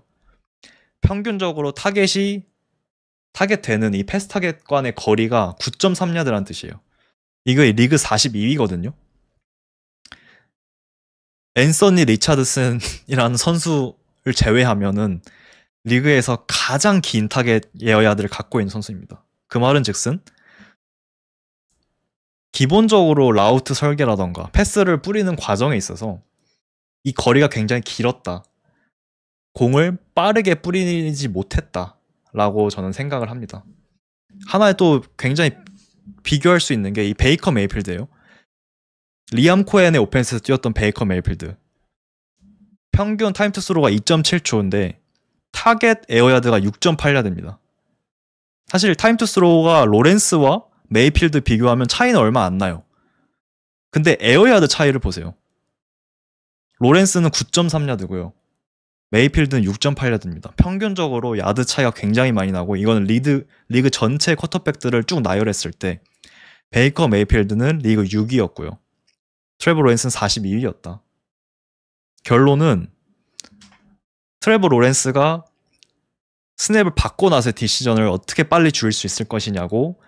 평균적으로 타겟 되는 이 패스 타겟간의 거리가 9.3야드라는 뜻이에요. 이거 리그 42위거든요. 앤서니 리차드슨이라는 선수를 제외하면은 리그에서 가장 긴 타겟 에어야드를 갖고 있는 선수입니다. 그 말은 즉슨 기본적으로 라우트 설계라던가 패스를 뿌리는 과정에 있어서 이 거리가 굉장히 길었다. 공을 빠르게 뿌리지 못했다. 라고 저는 생각을 합니다. 하나의 또 굉장히 비교할 수 있는 게 이 베이커 메이필드예요. 리암 코엔의 오펜스에서 뛰었던 베이커 메이필드. 평균 타임 투 스로우가 2.7초인데 타겟 에어야드가 6.8야드입니다. 사실 타임 투 스로우가 로렌스와 메이필드 비교하면 차이는 얼마 안 나요. 근데 에어야드 차이를 보세요. 로렌스는 9.3야드고요. 메이필드는 6.8야드입니다. 평균적으로 야드 차이가 굉장히 많이 나고 이거는 리그 전체 쿼터백들을 쭉 나열했을 때 베이커 메이필드는 리그 6위였고요. 트레버 로렌스는 42위였다. 결론은 트레버 로렌스가 스냅을 받고 나서 디시전을 어떻게 빨리 줄일 수 있을 것이냐고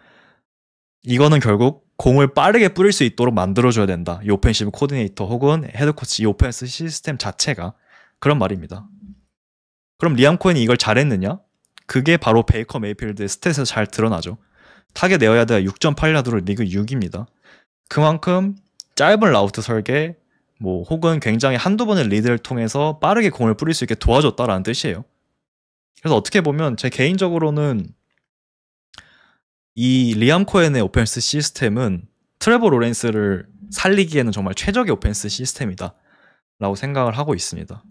이거는 결국 공을 빠르게 뿌릴 수 있도록 만들어줘야 된다. 이 오펜시브 코디네이터 혹은 헤드코치 이 오펜스 시스템 자체가 그런 말입니다. 그럼 리암 코엔이 이걸 잘했느냐? 그게 바로 베이커 메이필드의 스탯에서 잘 드러나죠. 타겟 에어야드가 6.8야드로 리그 6입니다. 그만큼 짧은 라우트 설계 혹은 굉장히 한두 번의 리드를 통해서 빠르게 공을 뿌릴 수 있게 도와줬다라는 뜻이에요. 그래서 어떻게 보면 제 개인적으로는 이 리암 코엔의 오펜스 시스템은 트레버 로렌스를 살리기에는 정말 최적의 오펜스 시스템이다 라고 생각을 하고 있습니다.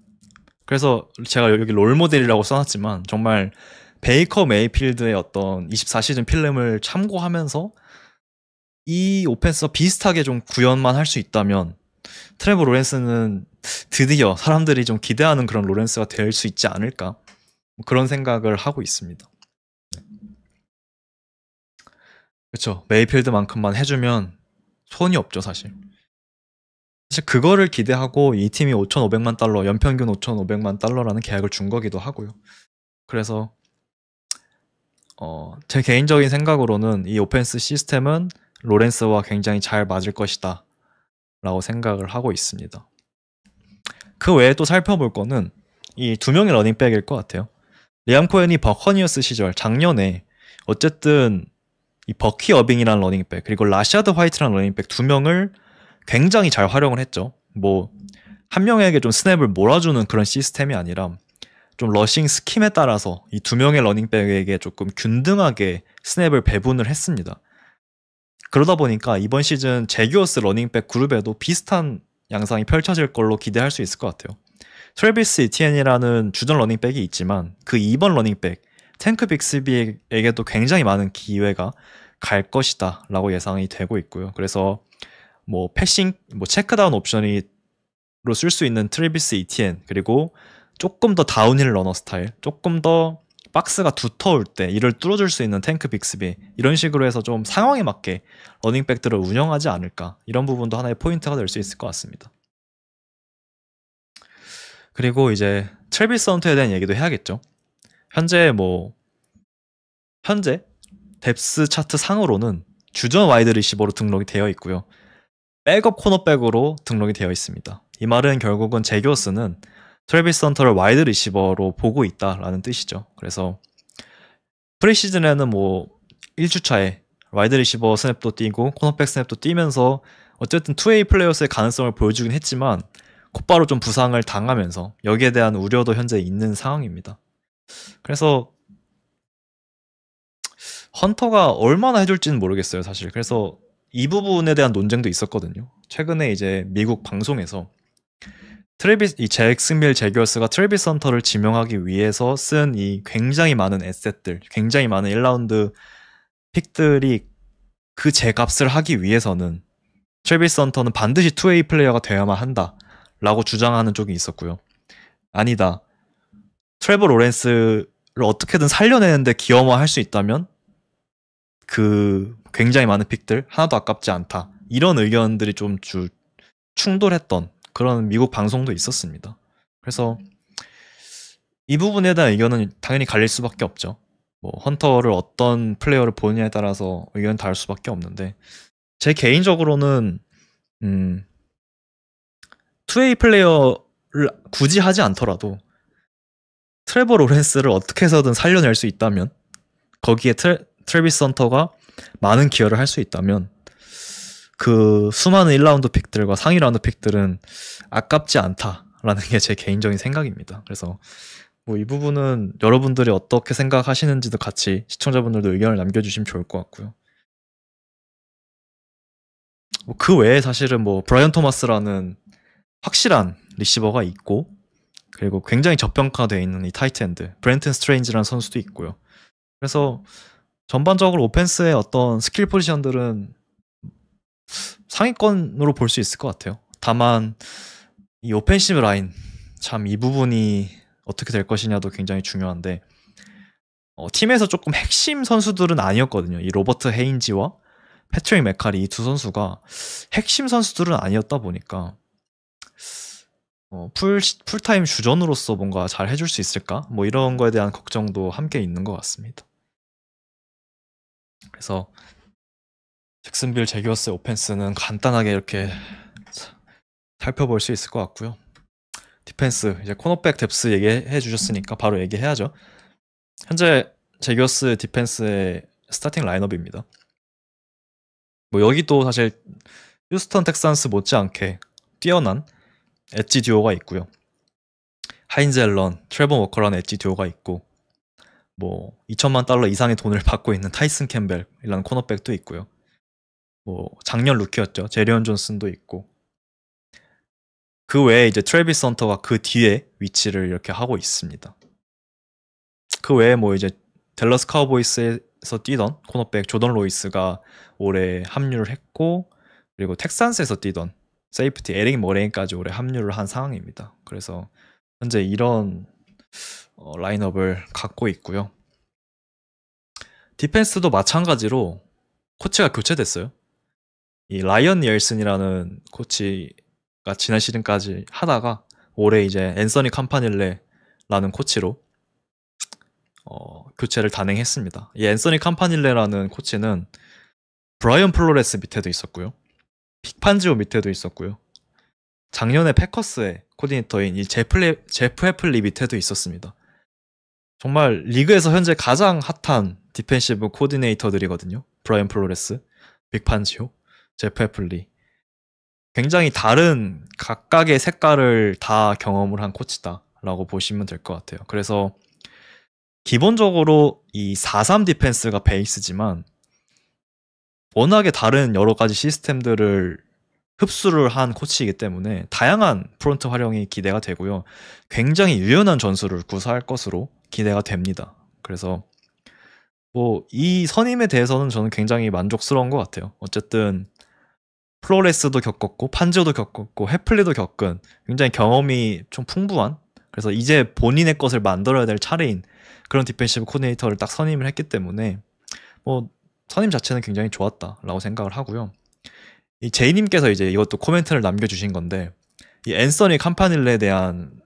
그래서 제가 여기 롤모델이라고 써놨지만 정말 베이커 메이필드의 어떤 24시즌 필름을 참고하면서 이 오펜스와 비슷하게 좀 구현만 할 수 있다면 트레버 로렌스는 드디어 사람들이 좀 기대하는 그런 로렌스가 될 수 있지 않을까 그런 생각을 하고 있습니다. 그렇죠. 메이필드만큼만 해주면 손이 없죠 사실. 사실 그거를 기대하고 이 팀이 5,500만 달러, 연평균 5,500만 달러라는 계약을 준 거기도 하고요. 그래서 제 개인적인 생각으로는 이 오펜스 시스템은 로렌스와 굉장히 잘 맞을 것이다 라고 생각을 하고 있습니다. 그 외에 또 살펴볼 거는 이 두 명의 러닝백일 것 같아요. 리암 코엔이 버커니어스 시절 작년에 어쨌든 이 버키 어빙이라는 러닝백 그리고 라샤드 화이트라는 러닝백 두 명을 굉장히 잘 활용을 했죠. 한 명에게 좀 스냅을 몰아주는 그런 시스템이 아니라 좀 러싱 스킴에 따라서 이 두 명의 러닝백에게 조금 균등하게 스냅을 배분을 했습니다. 그러다 보니까 이번 시즌 제규어스 러닝백 그룹에도 비슷한 양상이 펼쳐질 걸로 기대할 수 있을 것 같아요. 트래비스 이티엔이라는 주전 러닝백이 있지만 그 2번 러닝백 탱크 빅스비에게도 굉장히 많은 기회가 갈 것이다 라고 예상이 되고 있고요. 그래서 패싱, 체크다운 옵션으로 쓸 수 있는 트래비스 이티엔 그리고 조금 더 다운힐 러너 스타일, 조금 더 박스가 두터울 때 이를 뚫어줄 수 있는 탱크 빅스비 이런 식으로 해서 좀 상황에 맞게 러닝백들을 운영하지 않을까 이런 부분도 하나의 포인트가 될 수 있을 것 같습니다. 그리고 이제 트래비스 헌터에 대한 얘기도 해야겠죠. 현재 뎁스 차트 상으로는 주전 와이드 리시버로 등록이 되어 있고요. 백업 코너백으로 등록이 되어 있습니다. 이 말은 결국은 제교스는 트래비스 헌터를 와이드 리시버로 보고 있다라는 뜻이죠. 그래서 프리시즌에는 뭐 1주차에 와이드 리시버 스냅도 뛰고 코너백 스냅도 뛰면서 어쨌든 투웨이 플레이어스의 가능성을 보여주긴 했지만 곧바로 좀 부상을 당하면서 여기에 대한 우려도 현재 있는 상황입니다. 그래서 헌터가 얼마나 해줄지는 모르겠어요, 사실. 그래서 이 부분에 대한 논쟁도 있었거든요. 최근에 이제 미국 방송에서 이 잭슨빌 제규어스가 트래비스 헌터를 지명하기 위해서 쓴 이 굉장히 많은 에셋들, 굉장히 많은 1라운드 픽들이 그 제값을 하기 위해서는 트래비스 헌터는 반드시 투웨이 플레이어가 되어야만 한다라고 주장하는 쪽이 있었고요. 아니다. 트레버 로렌스를 어떻게든 살려내는데 기여만 할 수 있다면 그 굉장히 많은 픽들 하나도 아깝지 않다. 이런 의견들이 좀 충돌했던 그런 미국 방송도 있었습니다. 그래서 이 부분에 대한 의견은 당연히 갈릴 수밖에 없죠. 뭐 헌터를 어떤 플레이어를 보느냐에 따라서 의견이 다를 수밖에 없는데 제 개인적으로는 투웨이 플레이어를 굳이 하지 않더라도 트레버 로렌스를 어떻게 해서든 살려낼 수 있다면 거기에 트래비스 헌터가 많은 기여를 할 수 있다면 그 수많은 1라운드 픽들과 상위 라운드 픽들은 아깝지 않다라는 게 제 개인적인 생각입니다. 그래서 뭐 이 부분은 여러분들이 어떻게 생각하시는지도 같이 시청자분들도 의견을 남겨주시면 좋을 것 같고요. 그 외에 사실은 뭐 브라이언 토마스라는 확실한 리시버가 있고 그리고 굉장히 저평가되어 있는 이 타이트엔드 브렌튼 스트레인지라는 선수도 있고요. 그래서 전반적으로 오펜스의 어떤 스킬 포지션들은 상위권으로 볼 수 있을 것 같아요. 다만 이 오펜시브 라인 참 이 부분이 어떻게 될 것이냐도 굉장히 중요한데 팀에서 조금 핵심 선수들은 아니었거든요. 이 로버트 헤인지와 패트릭 맥카리 이 두 선수가 핵심 선수들은 아니었다 보니까 풀타임 주전으로서 뭔가 잘 해줄 수 있을까? 뭐 이런 거에 대한 걱정도 함께 있는 것 같습니다. 그래서 잭슨빌 제규어스의 오펜스는 간단하게 이렇게 살펴볼 수 있을 것 같고요. 디펜스, 이제 코너백 뎁스 얘기해 주셨으니까 바로 얘기해야죠. 현재 제규어스 디펜스의 스타팅 라인업입니다. 뭐 여기도 사실 휴스턴 텍산스 못지않게 뛰어난 엣지 듀오가 있고요. 하인즈 앨런, 트레버 워커라는 엣지 듀오가 있고 뭐 2천만 달러 이상의 돈을 받고 있는 타이슨 캠벨이라는 코너백도 있고요. 뭐 작년 루키였죠. 제리언 존슨도 있고 그 외에 이제 트래비스 헌터가 그 뒤에 위치를 이렇게 하고 있습니다. 그 외에 뭐 이제 댈러스 카우보이스에서 뛰던 코너백 조던 로이스가 올해 합류를 했고 그리고 텍산스에서 뛰던 세이프티 에릭 머레인까지 올해 합류를 한 상황입니다. 그래서 현재 이런 라인업을 갖고 있고요. 디펜스도 마찬가지로 코치가 교체됐어요. 이 라이언 옐슨이라는 코치가 지난 시즌까지 하다가 올해 이제 앤서니 캄파닐레라는 코치로 교체를 단행했습니다. 이 앤서니 캄파닐레라는 코치는 브라이언 플로레스 밑에도 있었고요. 픽판지오 밑에도 있었고요. 작년에 패커스의 코디네이터인 이 제프 애플리 밑에도 있었습니다. 정말 리그에서 현재 가장 핫한 디펜시브 코디네이터들이거든요. 브라이언 플로레스, 픽판지오, 제프 애플리. 굉장히 다른 각각의 색깔을 다 경험을 한 코치다라고 보시면 될 것 같아요. 그래서 기본적으로 이 4-3 디펜스가 베이스지만 워낙에 다른 여러 가지 시스템들을 흡수를 한 코치이기 때문에 다양한 프론트 활용이 기대가 되고요. 굉장히 유연한 전술을 구사할 것으로 기대가 됩니다. 그래서 뭐 이 선임에 대해서는 저는 굉장히 만족스러운 것 같아요. 어쨌든 플로레스도 겪었고 판지오도 겪었고 해플리도 겪은 굉장히 경험이 좀 풍부한 그래서 이제 본인의 것을 만들어야 될 차례인 그런 디펜시브 코디네이터를 딱 선임을 했기 때문에 뭐 선임 자체는 굉장히 좋았다라고 생각을 하고요. 이 제이님께서 이제 이것도 코멘트를 남겨주신 건데 이 앤서니 캄파닐레에 대한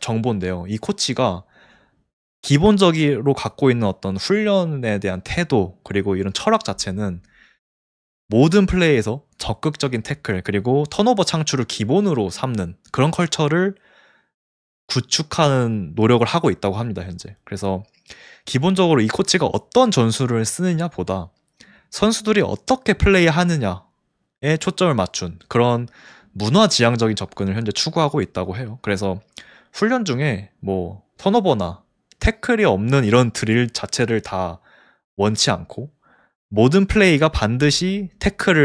정보인데요. 이 코치가 기본적으로 갖고 있는 어떤 훈련에 대한 태도 그리고 이런 철학 자체는 모든 플레이에서 적극적인 태클 그리고 턴오버 창출을 기본으로 삼는 그런 컬처를 구축하는 노력을 하고 있다고 합니다, 현재. 그래서 기본적으로 이 코치가 어떤 전술을 쓰느냐 보다 선수들이 어떻게 플레이하느냐에 초점을 맞춘 그런 문화지향적인 접근을 현재 추구하고 있다고 해요. 그래서 훈련 중에 뭐 턴오버나 태클이 없는 이런 드릴 자체를 다 원치 않고 모든 플레이가 반드시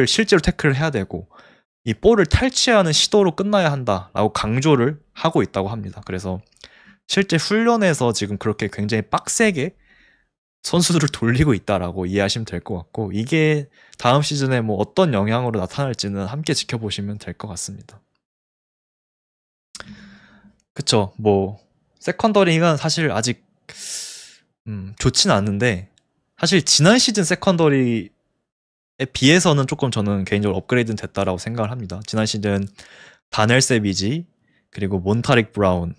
실제로 태클을 해야 되고 이 볼을 탈취하는 시도로 끝나야 한다라고 강조를 하고 있다고 합니다. 그래서 실제 훈련에서 지금 그렇게 굉장히 빡세게 선수들을 돌리고 있다라고 이해하시면 될 것 같고 이게 다음 시즌에 뭐 어떤 영향으로 나타날지는 함께 지켜보시면 될 것 같습니다. 그쵸. 뭐 세컨더리가 사실 아직 좋진 않은데 사실 지난 시즌 세컨더리에 비해서는 조금 저는 개인적으로 업그레이드는 됐다라고 생각을 합니다. 지난 시즌 다넬 세비지 그리고 몬타릭 브라운,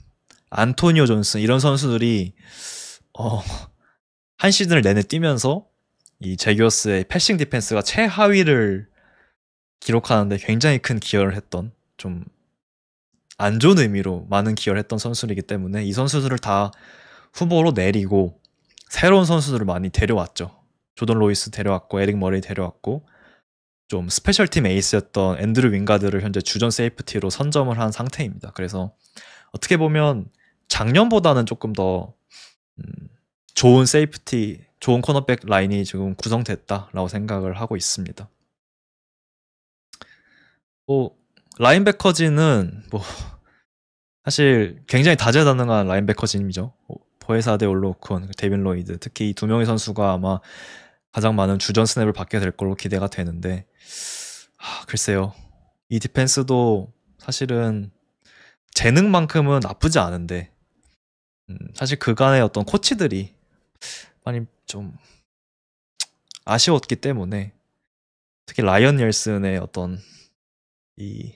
안토니오 존슨 이런 선수들이 한 시즌을 내내 뛰면서 이 제기어스의 패싱 디펜스가 최하위를 기록하는데 굉장히 큰 기여를 했던 좀 안 좋은 의미로 많은 기여를 했던 선수이기 때문에 이 선수들을 다 후보로 내리고 새로운 선수들을 많이 데려왔죠. 조던 로이스 데려왔고 에릭 머레이 데려왔고 좀 스페셜팀 에이스였던 앤드류 윙가드를 현재 주전 세이프티로 선점을 한 상태입니다. 그래서 어떻게 보면 작년보다는 조금 더 좋은 세이프티, 좋은 코너백 라인이 지금 구성됐다라고 생각을 하고 있습니다. 뭐 라인베커진은 뭐 사실 굉장히 다재다능한 라인베커진이죠. 보에사데 올로콘, 데빈 로이드 특히 이 두 명의 선수가 아마 가장 많은 주전 스냅을 받게 될 걸로 기대가 되는데 글쎄요. 이 디펜스도 사실은 재능만큼은 나쁘지 않은데 사실 그간의 어떤 코치들이 많이 좀 아쉬웠기 때문에 특히 라이언 옐슨의 어떤 이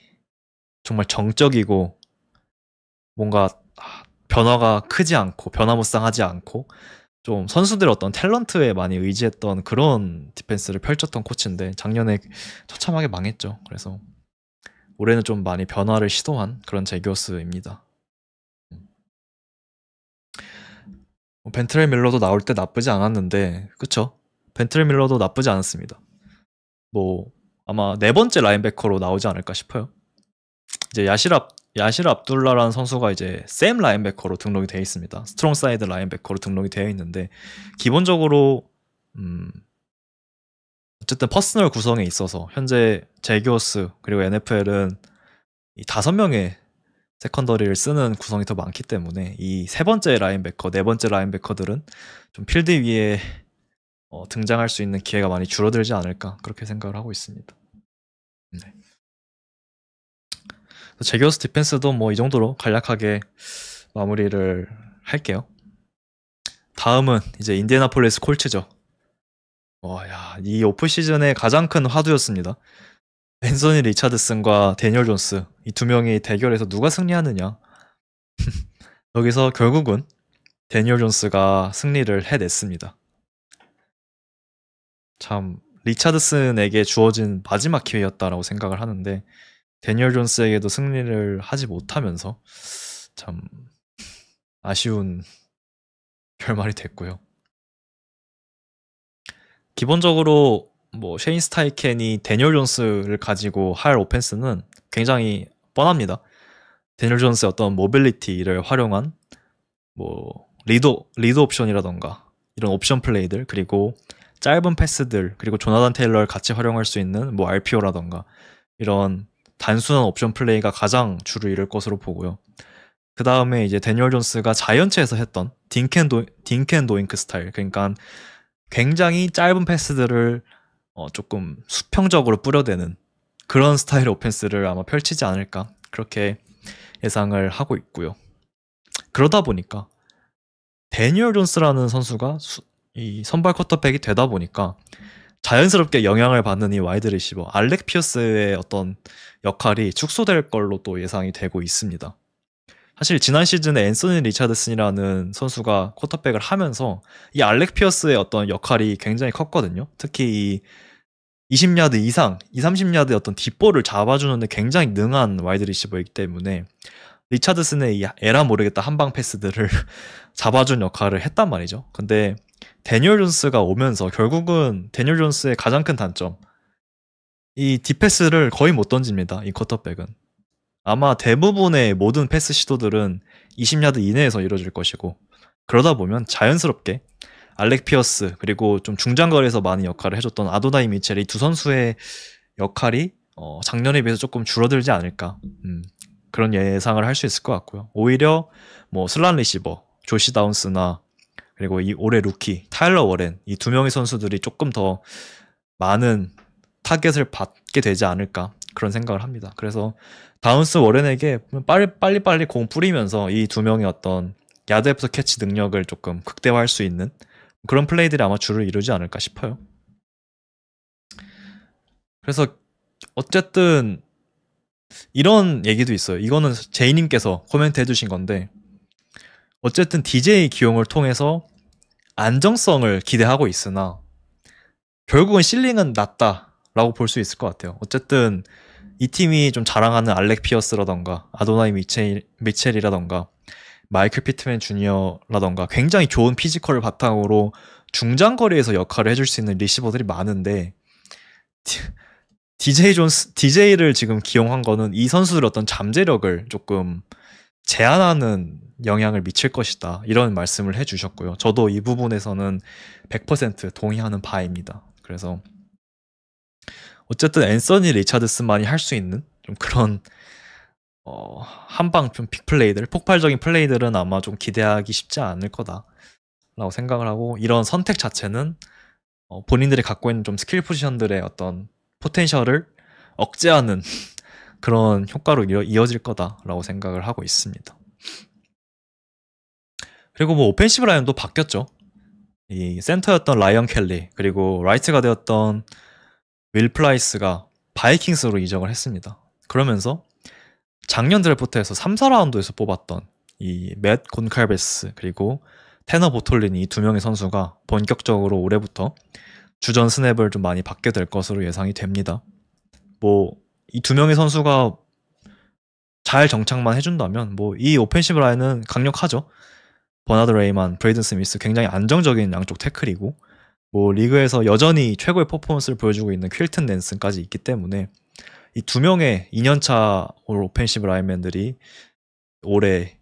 정말 정적이고 뭔가 변화가 크지 않고 변화무쌍하지 않고 좀 선수들의 어떤 탤런트에 많이 의지했던 그런 디펜스를 펼쳤던 코치인데 작년에 처참하게 망했죠. 그래서 올해는 좀 많이 변화를 시도한 그런 제기어스입니다. 벤트렐 밀러도 나올 때 나쁘지 않았는데 그쵸? 벤트렐 밀러도 나쁘지 않았습니다. 뭐 아마 네 번째 라인베커로 나오지 않을까 싶어요. 이제 야실 압둘라라는 선수가 이제 샘 라인베커로 등록이 되어 있습니다. 스트롱 사이드 라인베커로 등록이 되어 있는데 기본적으로 어쨌든 퍼스널 구성에 있어서 현재 제기어스 그리고 NFL은 이 5명의 세컨더리를 쓰는 구성이 더 많기 때문에 이 세 번째 라인베커, 네 번째 라인베커들은 좀 필드 위에 등장할 수 있는 기회가 많이 줄어들지 않을까 그렇게 생각을 하고 있습니다. 네. 제기어스 디펜스도 뭐 이 정도로 간략하게 마무리를 할게요. 다음은 이제 인디애나폴리스 콜츠죠. 이 오프 시즌의 가장 큰 화두였습니다. 앤서니 리차드슨과 데니얼 존스 이 두 명이 대결해서 누가 승리하느냐. 여기서 결국은 데니얼 존스가 승리를 해냈습니다. 참 리차드슨에게 주어진 마지막 기회였다라고 생각을 하는데 데니얼 존스에게도 승리를 하지 못하면서 참 아쉬운 결말이 됐고요. 기본적으로 뭐 셰인 스타이켄이 데니얼 존스를 가지고 할 오펜스는 굉장히 뻔합니다. 데니얼 존스의 어떤 모빌리티를 활용한 뭐 리드 옵션이라던가 이런 옵션 플레이들 그리고 짧은 패스들 그리고 조나단 테일러를 같이 활용할 수 있는 뭐 RPO라던가 이런 단순한 옵션 플레이가 가장 주를 이룰 것으로 보고요. 그 다음에 이제 데니얼 존스가 자이언츠에서 했던 딩켄도잉크 스타일 그러니까 굉장히 짧은 패스들을 조금 수평적으로 뿌려대는 그런 스타일의 오펜스를 아마 펼치지 않을까 그렇게 예상을 하고 있고요. 그러다 보니까 데니얼 존스라는 선수가 이 선발 쿼터백이 되다 보니까 자연스럽게 영향을 받는 이 와이드 리시버 알렉 피어스의 어떤 역할이 축소될 걸로 또 예상이 되고 있습니다. 사실 지난 시즌에 앤서니 리차드슨이라는 선수가 쿼터백을 하면서 이 알렉 피어스의 어떤 역할이 굉장히 컸거든요. 특히 이 20야드 이상, 2, 30야드의 어떤 뒷볼을 잡아주는데 굉장히 능한 와이드 리시버이기 때문에 리차드슨의 이 에라 모르겠다 한방 패스들을 잡아준 역할을 했단 말이죠. 근데 데니얼 존스가 오면서 결국은 데니얼 존스의 가장 큰 단점, 이 딥패스를 거의 못 던집니다. 이 쿼터백은. 아마 대부분의 모든 패스 시도들은 20야드 이내에서 이루어질 것이고, 그러다 보면 자연스럽게 알렉 피어스 그리고 좀 중장거리에서 많은 역할을 해줬던 아도나이 미첼, 이 두 선수의 역할이 작년에 비해서 조금 줄어들지 않을까, 그런 예상을 할 수 있을 것 같고요. 오히려 뭐 슬란 리시버 조시 다운스나 그리고 이 올해 루키 타일러 워렌, 이 두 명의 선수들이 조금 더 많은 타겟을 받게 되지 않을까, 그런 생각을 합니다. 그래서 다운스 워렌에게 빨리빨리 공 뿌리면서 이 두 명의 어떤 야드 애프터 캐치 능력을 조금 극대화할 수 있는 그런 플레이들이 아마 주를 이루지 않을까 싶어요. 그래서 어쨌든 이런 얘기도 있어요. 이거는 제이님께서 코멘트 해주신 건데, 어쨌든 DJ 기용을 통해서 안정성을 기대하고 있으나 결국은 실링은 낮다라고 볼 수 있을 것 같아요. 어쨌든 이 팀이 좀 자랑하는 알렉 피어스라던가 아도나이 미첼이라던가 마이클 피트맨 주니어라던가 굉장히 좋은 피지컬을 바탕으로 중장거리에서 역할을 해줄 수 있는 리시버들이 많은데, DJ를 지금 기용한 거는 이 선수들의 어떤 잠재력을 조금 제한하는 영향을 미칠 것이다, 이런 말씀을 해주셨고요. 저도 이 부분에서는 100% 동의하는 바입니다. 그래서 어쨌든 앤서니 리차드슨만이 할 수 있는 좀 그런 한방 좀 빅플레이들, 폭발적인 플레이들은 아마 좀 기대하기 쉽지 않을 거다라고 생각을 하고, 이런 선택 자체는 본인들이 갖고 있는 좀 스킬 포지션들의 어떤 포텐셜을 억제하는 그런 효과로 이어질 거다라고 생각을 하고 있습니다. 그리고 뭐 오펜시브 라인도 바뀌었죠. 이 센터였던 라이언 켈리 그리고 라이트가 되었던 윌 플라이스가 바이킹스로 이적을 했습니다. 그러면서 작년 드래프트에서 3, 4라운드에서 뽑았던 이 맷 곤칼베스 그리고 테너 보톨리니, 이 두 명의 선수가 본격적으로 올해부터 주전 스냅을 좀 많이 받게 될 것으로 예상이 됩니다. 뭐 이 두 명의 선수가 잘 정착만 해준다면 뭐 이 오펜시브 라인은 강력하죠. 버나드 레이만, 브레이든 스미스, 굉장히 안정적인 양쪽 태클이고, 뭐 리그에서 여전히 최고의 퍼포먼스를 보여주고 있는 퀼튼 낸슨까지 있기 때문에 이 두 명의 2년차 올 오펜시브 라인맨들이 올해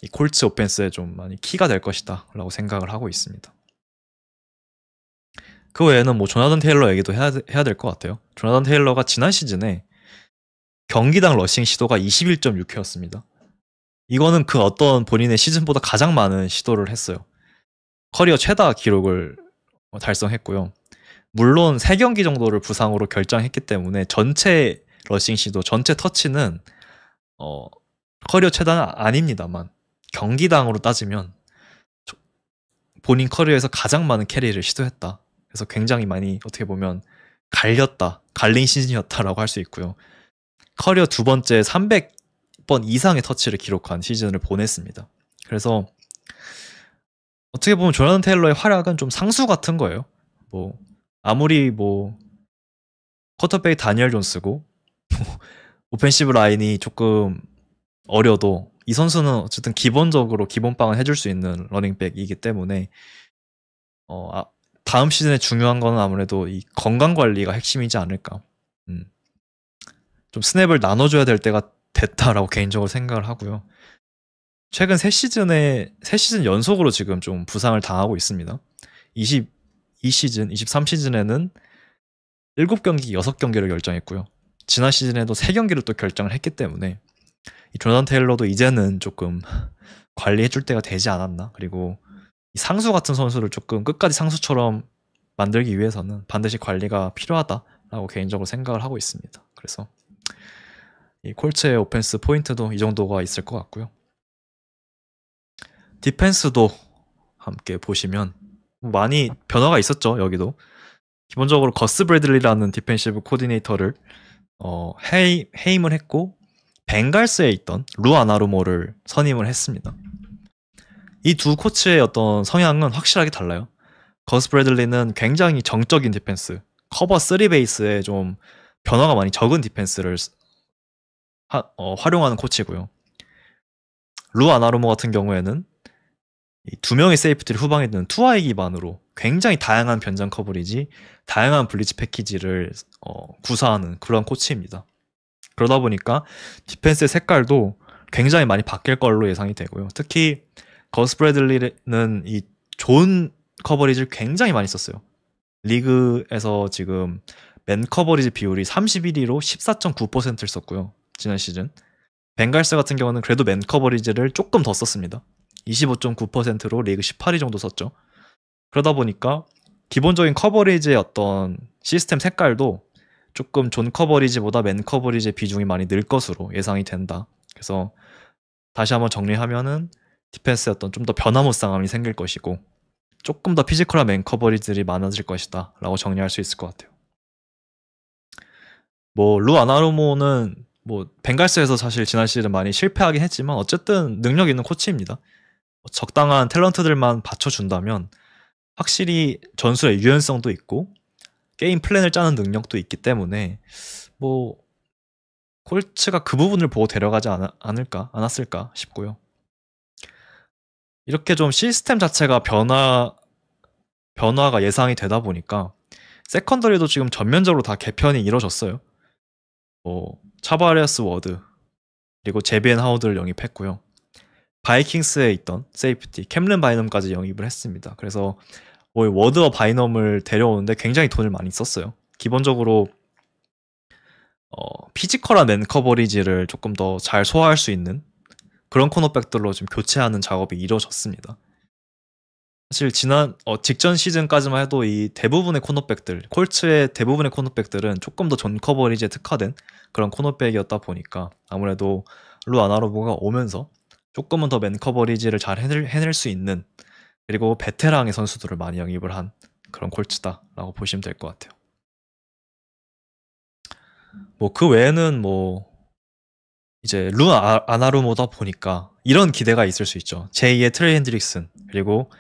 이 콜츠 오펜스에 좀 많이 키가 될 것이다 라고 생각을 하고 있습니다. 그 외에는 뭐 조나단 테일러 얘기도 해야 될 것 같아요. 조나단 테일러가 지난 시즌에 경기당 러싱 시도가 21.6회였습니다. 이거는 그 어떤 본인의 시즌보다 가장 많은 시도를 했어요. 커리어 최다 기록을 달성했고요. 물론 3경기 정도를 부상으로 결장했기 때문에 전체 러싱 시도, 전체 터치는 커리어 최다는 아닙니다만, 경기당으로 따지면 본인 커리어에서 가장 많은 캐리를 시도했다. 그래서 굉장히 많이 어떻게 보면 갈린 시즌이었다라고 할 수 있고요. 커리어 두 번째 300번 이상의 터치를 기록한 시즌을 보냈습니다. 그래서 어떻게 보면 조나단 테일러의 활약은 좀 상수 같은 거예요. 뭐 아무리 뭐 쿼터백이 다니엘 존스고 오펜시브 라인이 조금 어려도 이 선수는 어쨌든 기본적으로 기본빵을 해줄 수 있는 러닝백이기 때문에 다음 시즌에 중요한 거는 아무래도 이 건강 관리가 핵심이지 않을까. 좀 스냅을 나눠줘야 될 때가 됐다라고 개인적으로 생각을 하고요. 최근 3시즌 연속으로 지금 좀 부상을 당하고 있습니다. 22시즌, 23시즌에는 7경기, 6경기를 결정했고요. 지난 시즌에도 3경기를 또 결정을 했기 때문에 이 조나단 테일러도 이제는 조금 관리해줄 때가 되지 않았나. 그리고 이 상수 같은 선수를 조금 끝까지 상수처럼 만들기 위해서는 반드시 관리가 필요하다라고 개인적으로 생각을 하고 있습니다. 그래서 이 콜츠의 오펜스 포인트도 이 정도가 있을 것 같고요. 디펜스도 함께 보시면 많이 변화가 있었죠. 여기도 기본적으로 거스 브래들리라는 디펜시브 코디네이터를 해임을 했고, 벵갈스에 있던 루 아나루모를 선임을 했습니다. 이 두 코치의 어떤 성향은 확실하게 달라요. 거스 브래들리는 굉장히 정적인 디펜스, 커버 3 베이스에 좀 변화가 많이 적은 디펜스를 활용하는 코치고요. 루 아나루모 같은 경우에는 이 두 명의 세이프티를 후방에 두는 투아이 기반으로 굉장히 다양한 변장 커버리지, 다양한 블리츠 패키지를 구사하는 그런 코치입니다. 그러다 보니까 디펜스의 색깔도 굉장히 많이 바뀔 걸로 예상이 되고요. 특히 거스 브래들리는 이 좋은 커버리지를 굉장히 많이 썼어요. 리그에서 지금 맨 커버리지 비율이 31위로 14.9%를 썼고요. 지난 시즌. 벵갈스 같은 경우는 그래도 맨 커버리지를 조금 더 썼습니다. 25.9%로 리그 18위 정도 썼죠. 그러다 보니까 기본적인 커버리지의 어떤 시스템 색깔도 조금 존 커버리지보다 맨 커버리지의 비중이 많이 늘 것으로 예상이 된다. 그래서 다시 한번 정리하면은 디펜스의 어떤 좀 더 변화무쌍함이 생길 것이고 조금 더 피지컬한 맨 커버리지들이 많아질 것이다 라고 정리할 수 있을 것 같아요. 뭐 루 아나루모는 뭐 벵갈스에서 사실 지난 시즌 많이 실패하긴 했지만 어쨌든 능력 있는 코치입니다. 적당한 탤런트들만 받쳐준다면 확실히 전술의 유연성도 있고 게임 플랜을 짜는 능력도 있기 때문에 뭐 콜츠가 그 부분을 보고 데려가지 않았을까 싶고요. 이렇게 좀 시스템 자체가 변화가 예상이 되다 보니까 세컨더리도 지금 전면적으로 다 개편이 이루어졌어요. 뭐 차바레스 워드 그리고 제비앤 하우드를 영입했고요. 바이킹스에 있던 세이프티 캠른 바이넘까지 영입을 했습니다. 그래서 워드와 바이넘을 데려오는데 굉장히 돈을 많이 썼어요. 기본적으로 피지컬한 맨 커버리지를 조금 더 잘 소화할 수 있는 그런 코너백들로 좀 교체하는 작업이 이루어졌습니다. 사실 직전 시즌까지만 해도 이 대부분의 코너백들, 콜츠의 대부분의 코너백들은 조금 더 존 커버리지에 특화된 그런 코너백이었다 보니까 아무래도 루 아나로보가 오면서 조금은 더 맨 커버리지를 잘 해낼 수 있는 그리고 베테랑의 선수들을 많이 영입을 한 그런 콜츠다라고 보시면 될 것 같아요. 뭐 그 외에는 뭐 이제 루 아나루모다 보니까 이런 기대가 있을 수 있죠. 제2의 트레이 핸드릭슨 그리고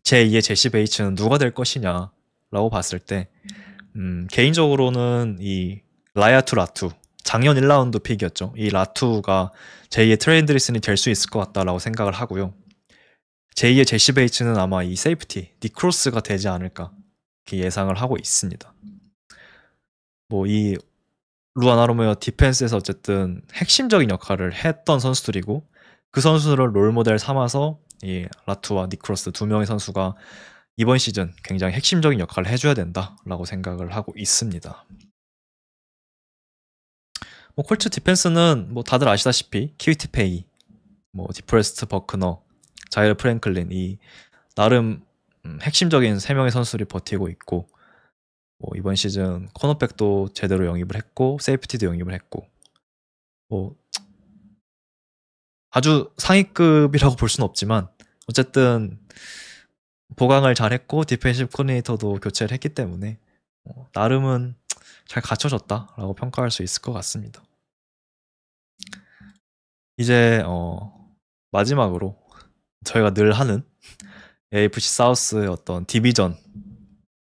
제2의 제시 베이츠는 누가 될 것이냐라고 봤을 때 개인적으로는 이 라야투 라투 작년 1라운드 픽이었죠. 이 라투가 제2의 트레이 핸드릭슨이 될 수 있을 것 같다라고 생각을 하고요. 제2의 제시 베이츠는 아마 이 세이프티 니크로스가 되지 않을까 이렇게 예상을 하고 있습니다. 뭐 이 루아나로메어 디펜스에서 어쨌든 핵심적인 역할을 했던 선수들이고 그 선수를 롤모델 삼아서 이 라투와 니크로스 두 명의 선수가 이번 시즌 굉장히 핵심적인 역할을 해줘야 된다라고 생각을 하고 있습니다. 뭐 콜츠 디펜스는 뭐 다들 아시다시피 키위티 페이, 뭐 디프레스트 버크너, 자이르 프랭클린 이 나름 핵심적인 3명의 선수들이 버티고 있고 뭐 이번 시즌 코너백도 제대로 영입을 했고 세이프티도 영입을 했고 뭐 아주 상위급이라고 볼 수는 없지만 어쨌든 보강을 잘했고 디펜시브 코디네이터도 교체를 했기 때문에 나름은 잘 갖춰졌다라고 평가할 수 있을 것 같습니다. 이제 마지막으로 저희가 늘 하는 AFC 사우스의 어떤 디비전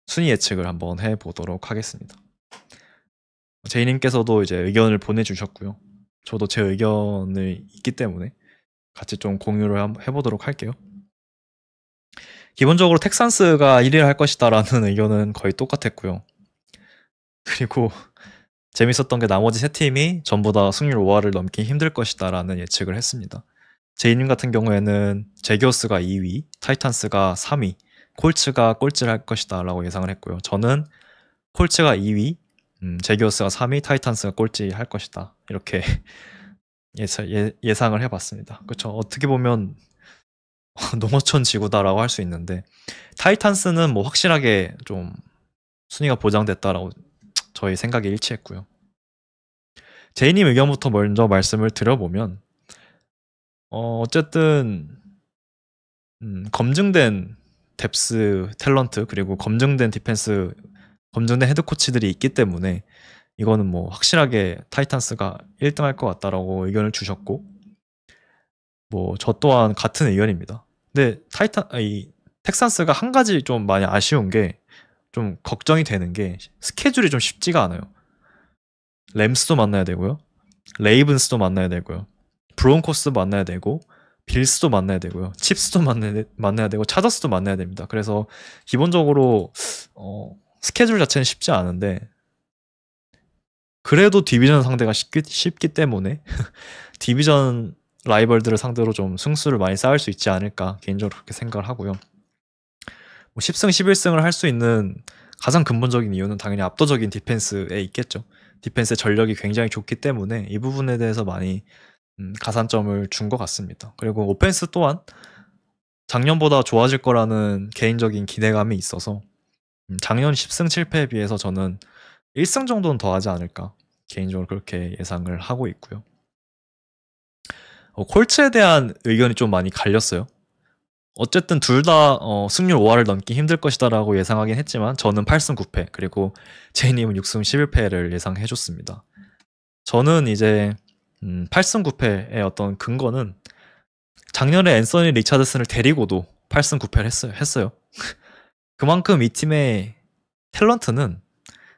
순위 예측을 한번 해보도록 하겠습니다. 제이님께서도 이제 의견을 보내주셨고요. 저도 제 의견이 있기 때문에 같이 좀 공유를 한번 해보도록 할게요. 기본적으로 텍산스가 1위를 할 것이다라는 의견은 거의 똑같았고요. 그리고 재밌었던 게 나머지 세 팀이 전부 다 승률 5할을 넘기 힘들 것이다라는 예측을 했습니다. 제이님 같은 경우에는 제기어스가 2위, 타이탄스가 3위, 콜츠가 꼴찌를 할 것이다라고 예상을 했고요. 저는 콜츠가 2위, 제기어스가 3위, 타이탄스가 꼴찌 할 것이다. 이렇게 예상을 해봤습니다. 그렇죠. 어떻게 보면 농어촌 지구다라고 할 수 있는데 타이탄스는 뭐 확실하게 좀 순위가 보장됐다라고 저희 생각에 일치했고요. 제이님 의견부터 먼저 말씀을 드려보면 어쨌든 검증된 뎁스 탤런트 그리고 검증된 디펜스 검증된 헤드코치들이 있기 때문에 이거는 뭐 확실하게 타이탄스가 1등 할 것 같다라고 의견을 주셨고 뭐 저 또한 같은 의견입니다. 근데 텍산스가 한 가지 좀 많이 아쉬운 게 좀 걱정이 되는 게 스케줄이 좀 쉽지가 않아요. 램스도 만나야 되고요. 레이븐스도 만나야 되고요. 브론코스도 만나야 되고 빌스도 만나야 되고요. 칩스도 만나야 되고 차저스도 만나야 됩니다. 그래서 기본적으로 스케줄 자체는 쉽지 않은데 그래도 디비전 상대가 쉽기 때문에 디비전 라이벌들을 상대로 좀 승수를 많이 쌓을 수 있지 않을까 개인적으로 그렇게 생각을 하고요. 뭐 10승 11승을 할 수 있는 가장 근본적인 이유는 당연히 압도적인 디펜스에 있겠죠. 디펜스의 전력이 굉장히 좋기 때문에 이 부분에 대해서 많이 가산점을 준 것 같습니다. 그리고 오펜스 또한 작년보다 좋아질 거라는 개인적인 기대감이 있어서 작년 10승 7패에 비해서 저는 1승 정도는 더 하지 않을까 개인적으로 그렇게 예상을 하고 있고요. 콜츠에 대한 의견이 좀 많이 갈렸어요. 어쨌든 둘 다 승률 5할을 넘기 힘들 것이다라고 예상하긴 했지만 저는 8승 9패 그리고 제이님은 6승 11패를 예상해줬습니다. 저는 이제 8승 9패의 어떤 근거는 작년에 앤서니 리차드슨을 데리고도 8승 9패를 했어요. 그만큼 이 팀의 탤런트는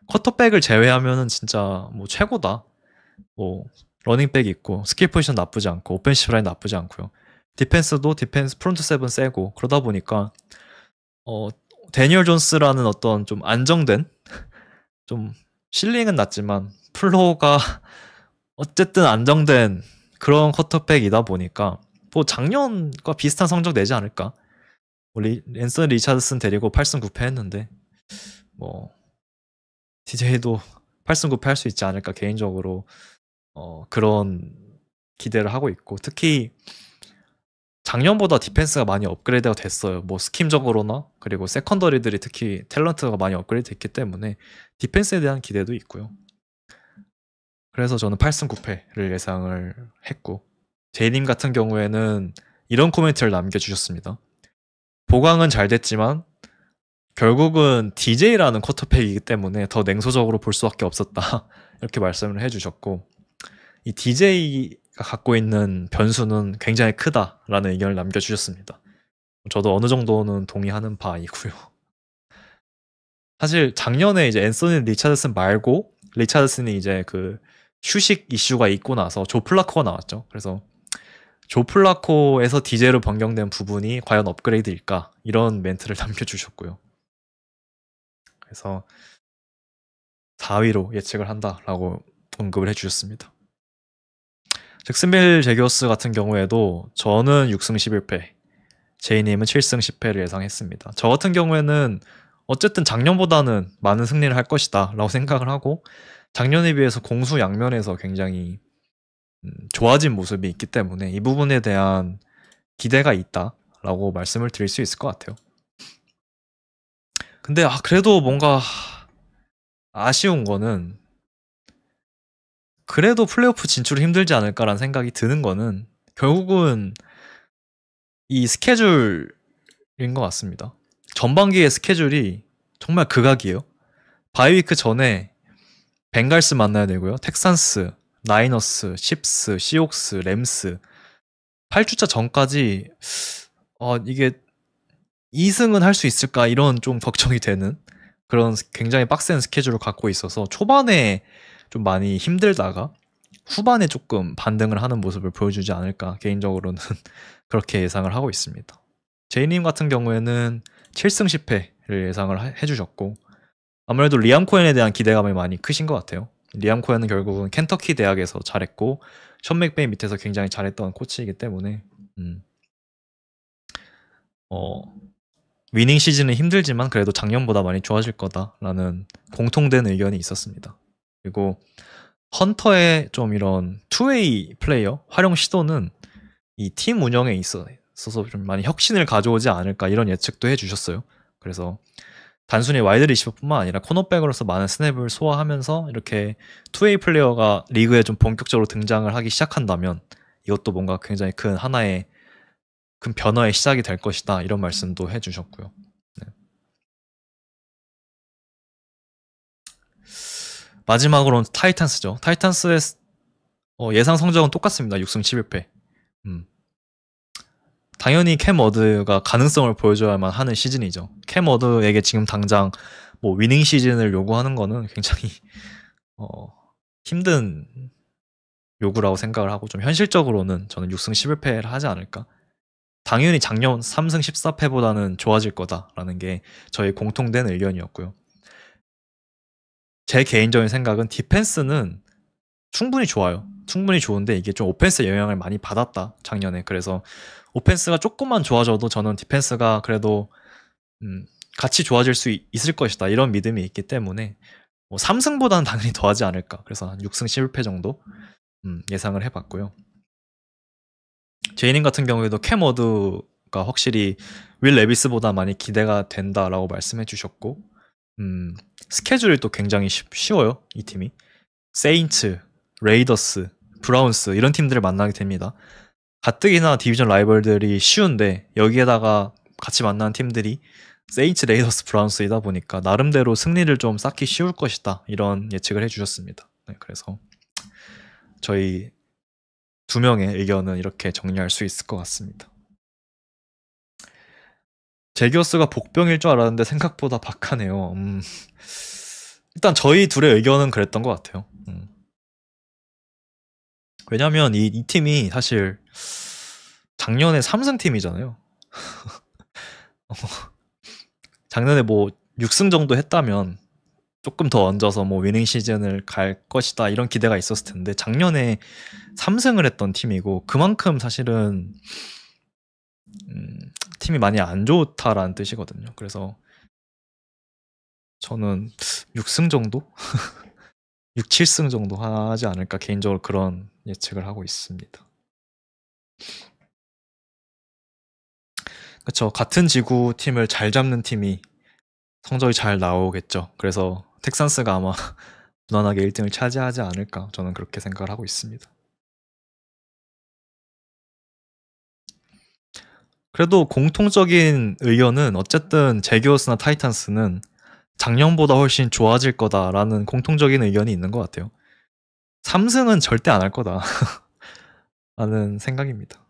쿼터백을 제외하면은 진짜 뭐 최고다. 뭐 러닝백 있고 스킬 포지션 나쁘지 않고 오펜시브 라인 나쁘지 않고요. 디펜스도 디펜스 프론트 세븐 세고 그러다 보니까 데니얼 존스라는 어떤 좀 안정된 좀 실링은 낮지만 플로우가 어쨌든 안정된 그런 쿼터백이다 보니까 뭐 작년과 비슷한 성적 내지 않을까. 앤서니 리차드슨 데리고 8승 9패 했는데 뭐 DJ도 8승 9패 할 수 있지 않을까 개인적으로 그런 기대를 하고 있고 특히 작년보다 디펜스가 많이 업그레이드가 됐어요. 뭐 스킴적으로나 그리고 세컨더리들이 특히 탤런트가 많이 업그레이드 됐기 때문에 디펜스에 대한 기대도 있고요. 그래서 저는 8승 9패를 예상을 했고 제이님 같은 경우에는 이런 코멘트를 남겨주셨습니다. 보강은 잘 됐지만 결국은 DJ라는 쿼터백이기 때문에 더 냉소적으로 볼 수밖에 없었다. 이렇게 말씀을 해주셨고 이 DJ가 갖고 있는 변수는 굉장히 크다라는 의견을 남겨주셨습니다. 저도 어느 정도는 동의하는 바이고요. 사실 작년에 이제 앤서니 리차드슨 말고 리차드슨이 이제 그 휴식 이슈가 있고 나서 조 플라코가 나왔죠. 그래서 조 플라코에서 DJ로 변경된 부분이 과연 업그레이드일까 이런 멘트를 남겨주셨고요. 그래서 4위로 예측을 한다라고 언급을 해주셨습니다. 잭슨빌 제기어스 같은 경우에도 저는 6승 11패, 제이님은 7승 10패를 예상했습니다. 저 같은 경우에는 어쨌든 작년보다는 많은 승리를 할 것이다 라고 생각을 하고 작년에 비해서 공수 양면에서 굉장히 좋아진 모습이 있기 때문에 이 부분에 대한 기대가 있다라고 말씀을 드릴 수 있을 것 같아요. 근데 그래도 뭔가 아쉬운 거는 그래도 플레이오프 진출이 힘들지 않을까라는 생각이 드는 거는 결국은 이 스케줄인 것 같습니다. 전반기의 스케줄이 정말 극악이에요. 바이위크 전에 벵갈스 만나야 되고요. 텍산스, 나이너스, 칩스, 시옥스, 램스 8주차 전까지 이게 2승은 할 수 있을까 이런 좀 걱정이 되는 그런 굉장히 빡센 스케줄을 갖고 있어서 초반에 좀 많이 힘들다가 후반에 조금 반등을 하는 모습을 보여주지 않을까 개인적으로는 그렇게 예상을 하고 있습니다. 제이님 같은 경우에는 7승 10패를 예상을 해주셨고 아무래도 리암 코엔에 대한 기대감이 많이 크신 것 같아요. 리암 코엔은 결국은 켄터키 대학에서 잘했고 션 맥베이 밑에서 굉장히 잘했던 코치이기 때문에 위닝 시즌은 힘들지만 그래도 작년보다 많이 좋아질 거다라는 공통된 의견이 있었습니다. 그리고 헌터의 좀 이런 투웨이 플레이어 활용 시도는 이 팀 운영에 있어서 좀 많이 혁신을 가져오지 않을까 이런 예측도 해주셨어요. 그래서 단순히 와이드 리시버뿐만 아니라 코너백으로서 많은 스냅을 소화하면서 이렇게 투웨이 플레이어가 리그에 좀 본격적으로 등장을 하기 시작한다면 이것도 뭔가 굉장히 큰 하나의 큰 변화의 시작이 될 것이다 이런 말씀도 해주셨고요. 네. 마지막으로는 타이탄스죠. 타이탄스의 예상 성적은 똑같습니다. 6승 11패. 당연히 캠 워드가 가능성을 보여줘야만 하는 시즌이죠. 캠 워드에게 지금 당장 뭐 위닝 시즌을 요구하는 거는 굉장히 어, 힘든 요구라고 생각을 하고 좀 현실적으로는 저는 6승 11패를 하지 않을까. 당연히 작년 3승 14패보다는 좋아질 거다라는 게 저의 공통된 의견이었고요. 제 개인적인 생각은 디펜스는 충분히 좋아요. 충분히 좋은데 이게 좀 오펜스의 영향을 많이 받았다 작년에. 그래서 오펜스가 조금만 좋아져도 저는 디펜스가 그래도 같이 좋아질 수 있을 것이다 이런 믿음이 있기 때문에 뭐 3승보다는 당연히 더하지 않을까. 그래서 한 6승 11패 정도 예상을 해봤고요. 제이님 같은 경우에도 캠 워드가 확실히 윌 레비스보다 많이 기대가 된다라고 말씀해 주셨고 스케줄이 또 굉장히 쉬워요. 이 팀이 세인츠, 레이더스, 브라운스 이런 팀들을 만나게 됩니다. 가뜩이나 디비전 라이벌들이 쉬운데 여기에다가 같이 만나는 팀들이 세인츠, 레이더스, 브라운스이다 보니까 나름대로 승리를 좀 쌓기 쉬울 것이다 이런 예측을 해주셨습니다. 네, 그래서 저희 두 명의 의견은 이렇게 정리할 수 있을 것 같습니다. 제기어스가 복병일 줄 알았는데 생각보다 박하네요. 일단 저희 둘의 의견은 그랬던 것 같아요. 왜냐면 이 팀이 사실 작년에 3승 팀이잖아요. 작년에 뭐 6승 정도 했다면 조금 더 얹어서 뭐 위닝 시즌을 갈 것이다 이런 기대가 있었을 텐데 작년에 3승을 했던 팀이고 그만큼 사실은 팀이 많이 안 좋다라는 뜻이거든요. 그래서 저는 6승 정도? 6, 7승 정도 하지 않을까 개인적으로 그런 예측을 하고 있습니다. 그쵸. 같은 지구 팀을 잘 잡는 팀이 성적이 잘 나오겠죠. 그래서 텍산스가 아마 무난하게 1등을 차지하지 않을까 저는 그렇게 생각을 하고 있습니다. 그래도 공통적인 의견은 어쨌든 제기어스나 타이탄스는 작년보다 훨씬 좋아질 거다라는 공통적인 의견이 있는 것 같아요. 3승은 절대 안 할 거다 라는 생각입니다.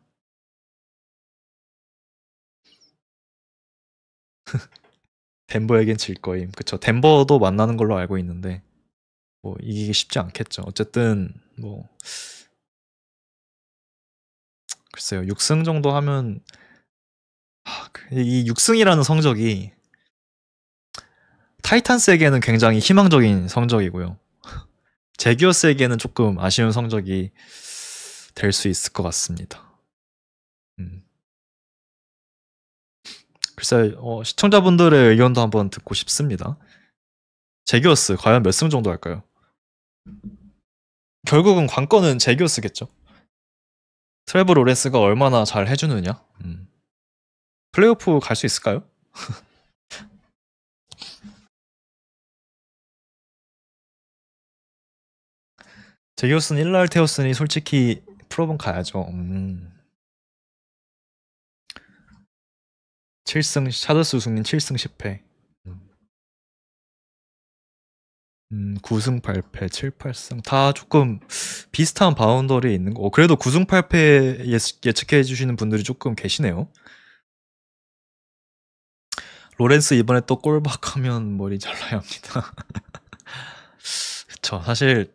덴버에겐 질 거임. 그쵸. 덴버도 만나는 걸로 알고 있는데 뭐 이기기 쉽지 않겠죠. 어쨌든 뭐 글쎄요. 6승 정도 하면 이 6승이라는 성적이 타이탄스에게는 굉장히 희망적인 성적이고요. 제기어스에게는 조금 아쉬운 성적이 될 수 있을 것 같습니다. 글쎄 시청자분들의 의견도 한번 듣고 싶습니다. 제기어스 과연 몇 승 정도 할까요? 결국은 관건은 제기어스겠죠. 트레버 로렌스가 얼마나 잘 해주느냐. 플레이오프 갈 수 있을까요? 제기어스는 1날 태웠으니 솔직히 프로분 가야죠. 7승 샤더스 우승님 7승 10패 9승 8패 7, 8승 다 조금 비슷한 바운더리에 있는 거 그래도 9승 8패 예측해 주시는 분들이 조금 계시네요. 로렌스 이번에 또 꼴박하면 머리 잘라야 합니다. 그쵸. 사실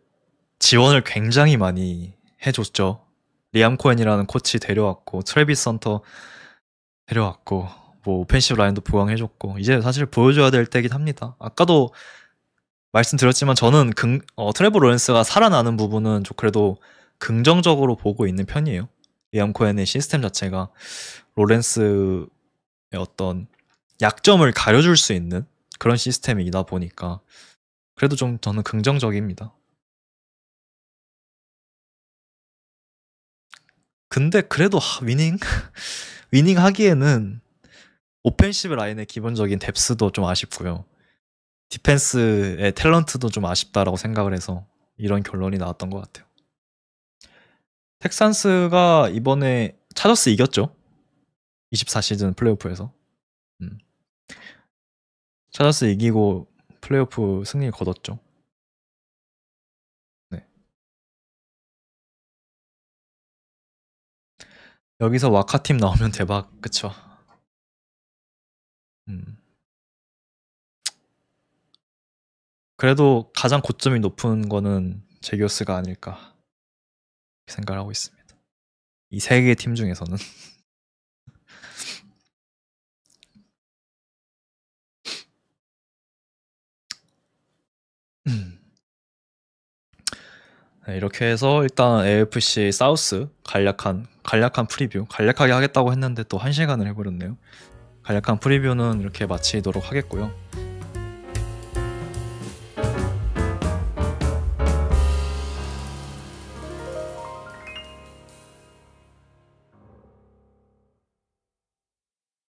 지원을 굉장히 많이 해줬죠. 리암 코엔이라는 코치 데려왔고 트래비스 선터 데려왔고 뭐 오펜시브 라인도 보강해줬고 이제 사실 보여줘야 될 때긴 합니다. 아까도 말씀드렸지만 저는 트레버 로렌스가 살아나는 부분은 좀 그래도 긍정적으로 보고 있는 편이에요. 리암 코엔의 시스템 자체가 로렌스의 어떤 약점을 가려줄 수 있는 그런 시스템이다 보니까 그래도 좀 저는 긍정적입니다. 근데 그래도 위닝? 위닝 하기에는 오펜시브 라인의 기본적인 뎁스도 좀 아쉽고요. 디펜스의 탤런트도 좀 아쉽다라고 생각을 해서 이런 결론이 나왔던 것 같아요. 텍산스가 이번에 차저스 이겼죠. 24시즌 플레이오프에서. 차저스 이기고 플레이오프 승리 거뒀죠. 네. 여기서 와카팀 나오면 대박, 그쵸. 음. 그래도 가장 고점이 높은 거는 제기오스가 아닐까 생각을 하고 있습니다. 이 세 개의 팀 중에서는. 네, 이렇게 해서 일단 AFC 사우스 간략한 프리뷰, 간략하게 하겠다고 했는데 또 1시간을 해버렸네요. 간략한 프리뷰는 이렇게 마치도록 하겠고요.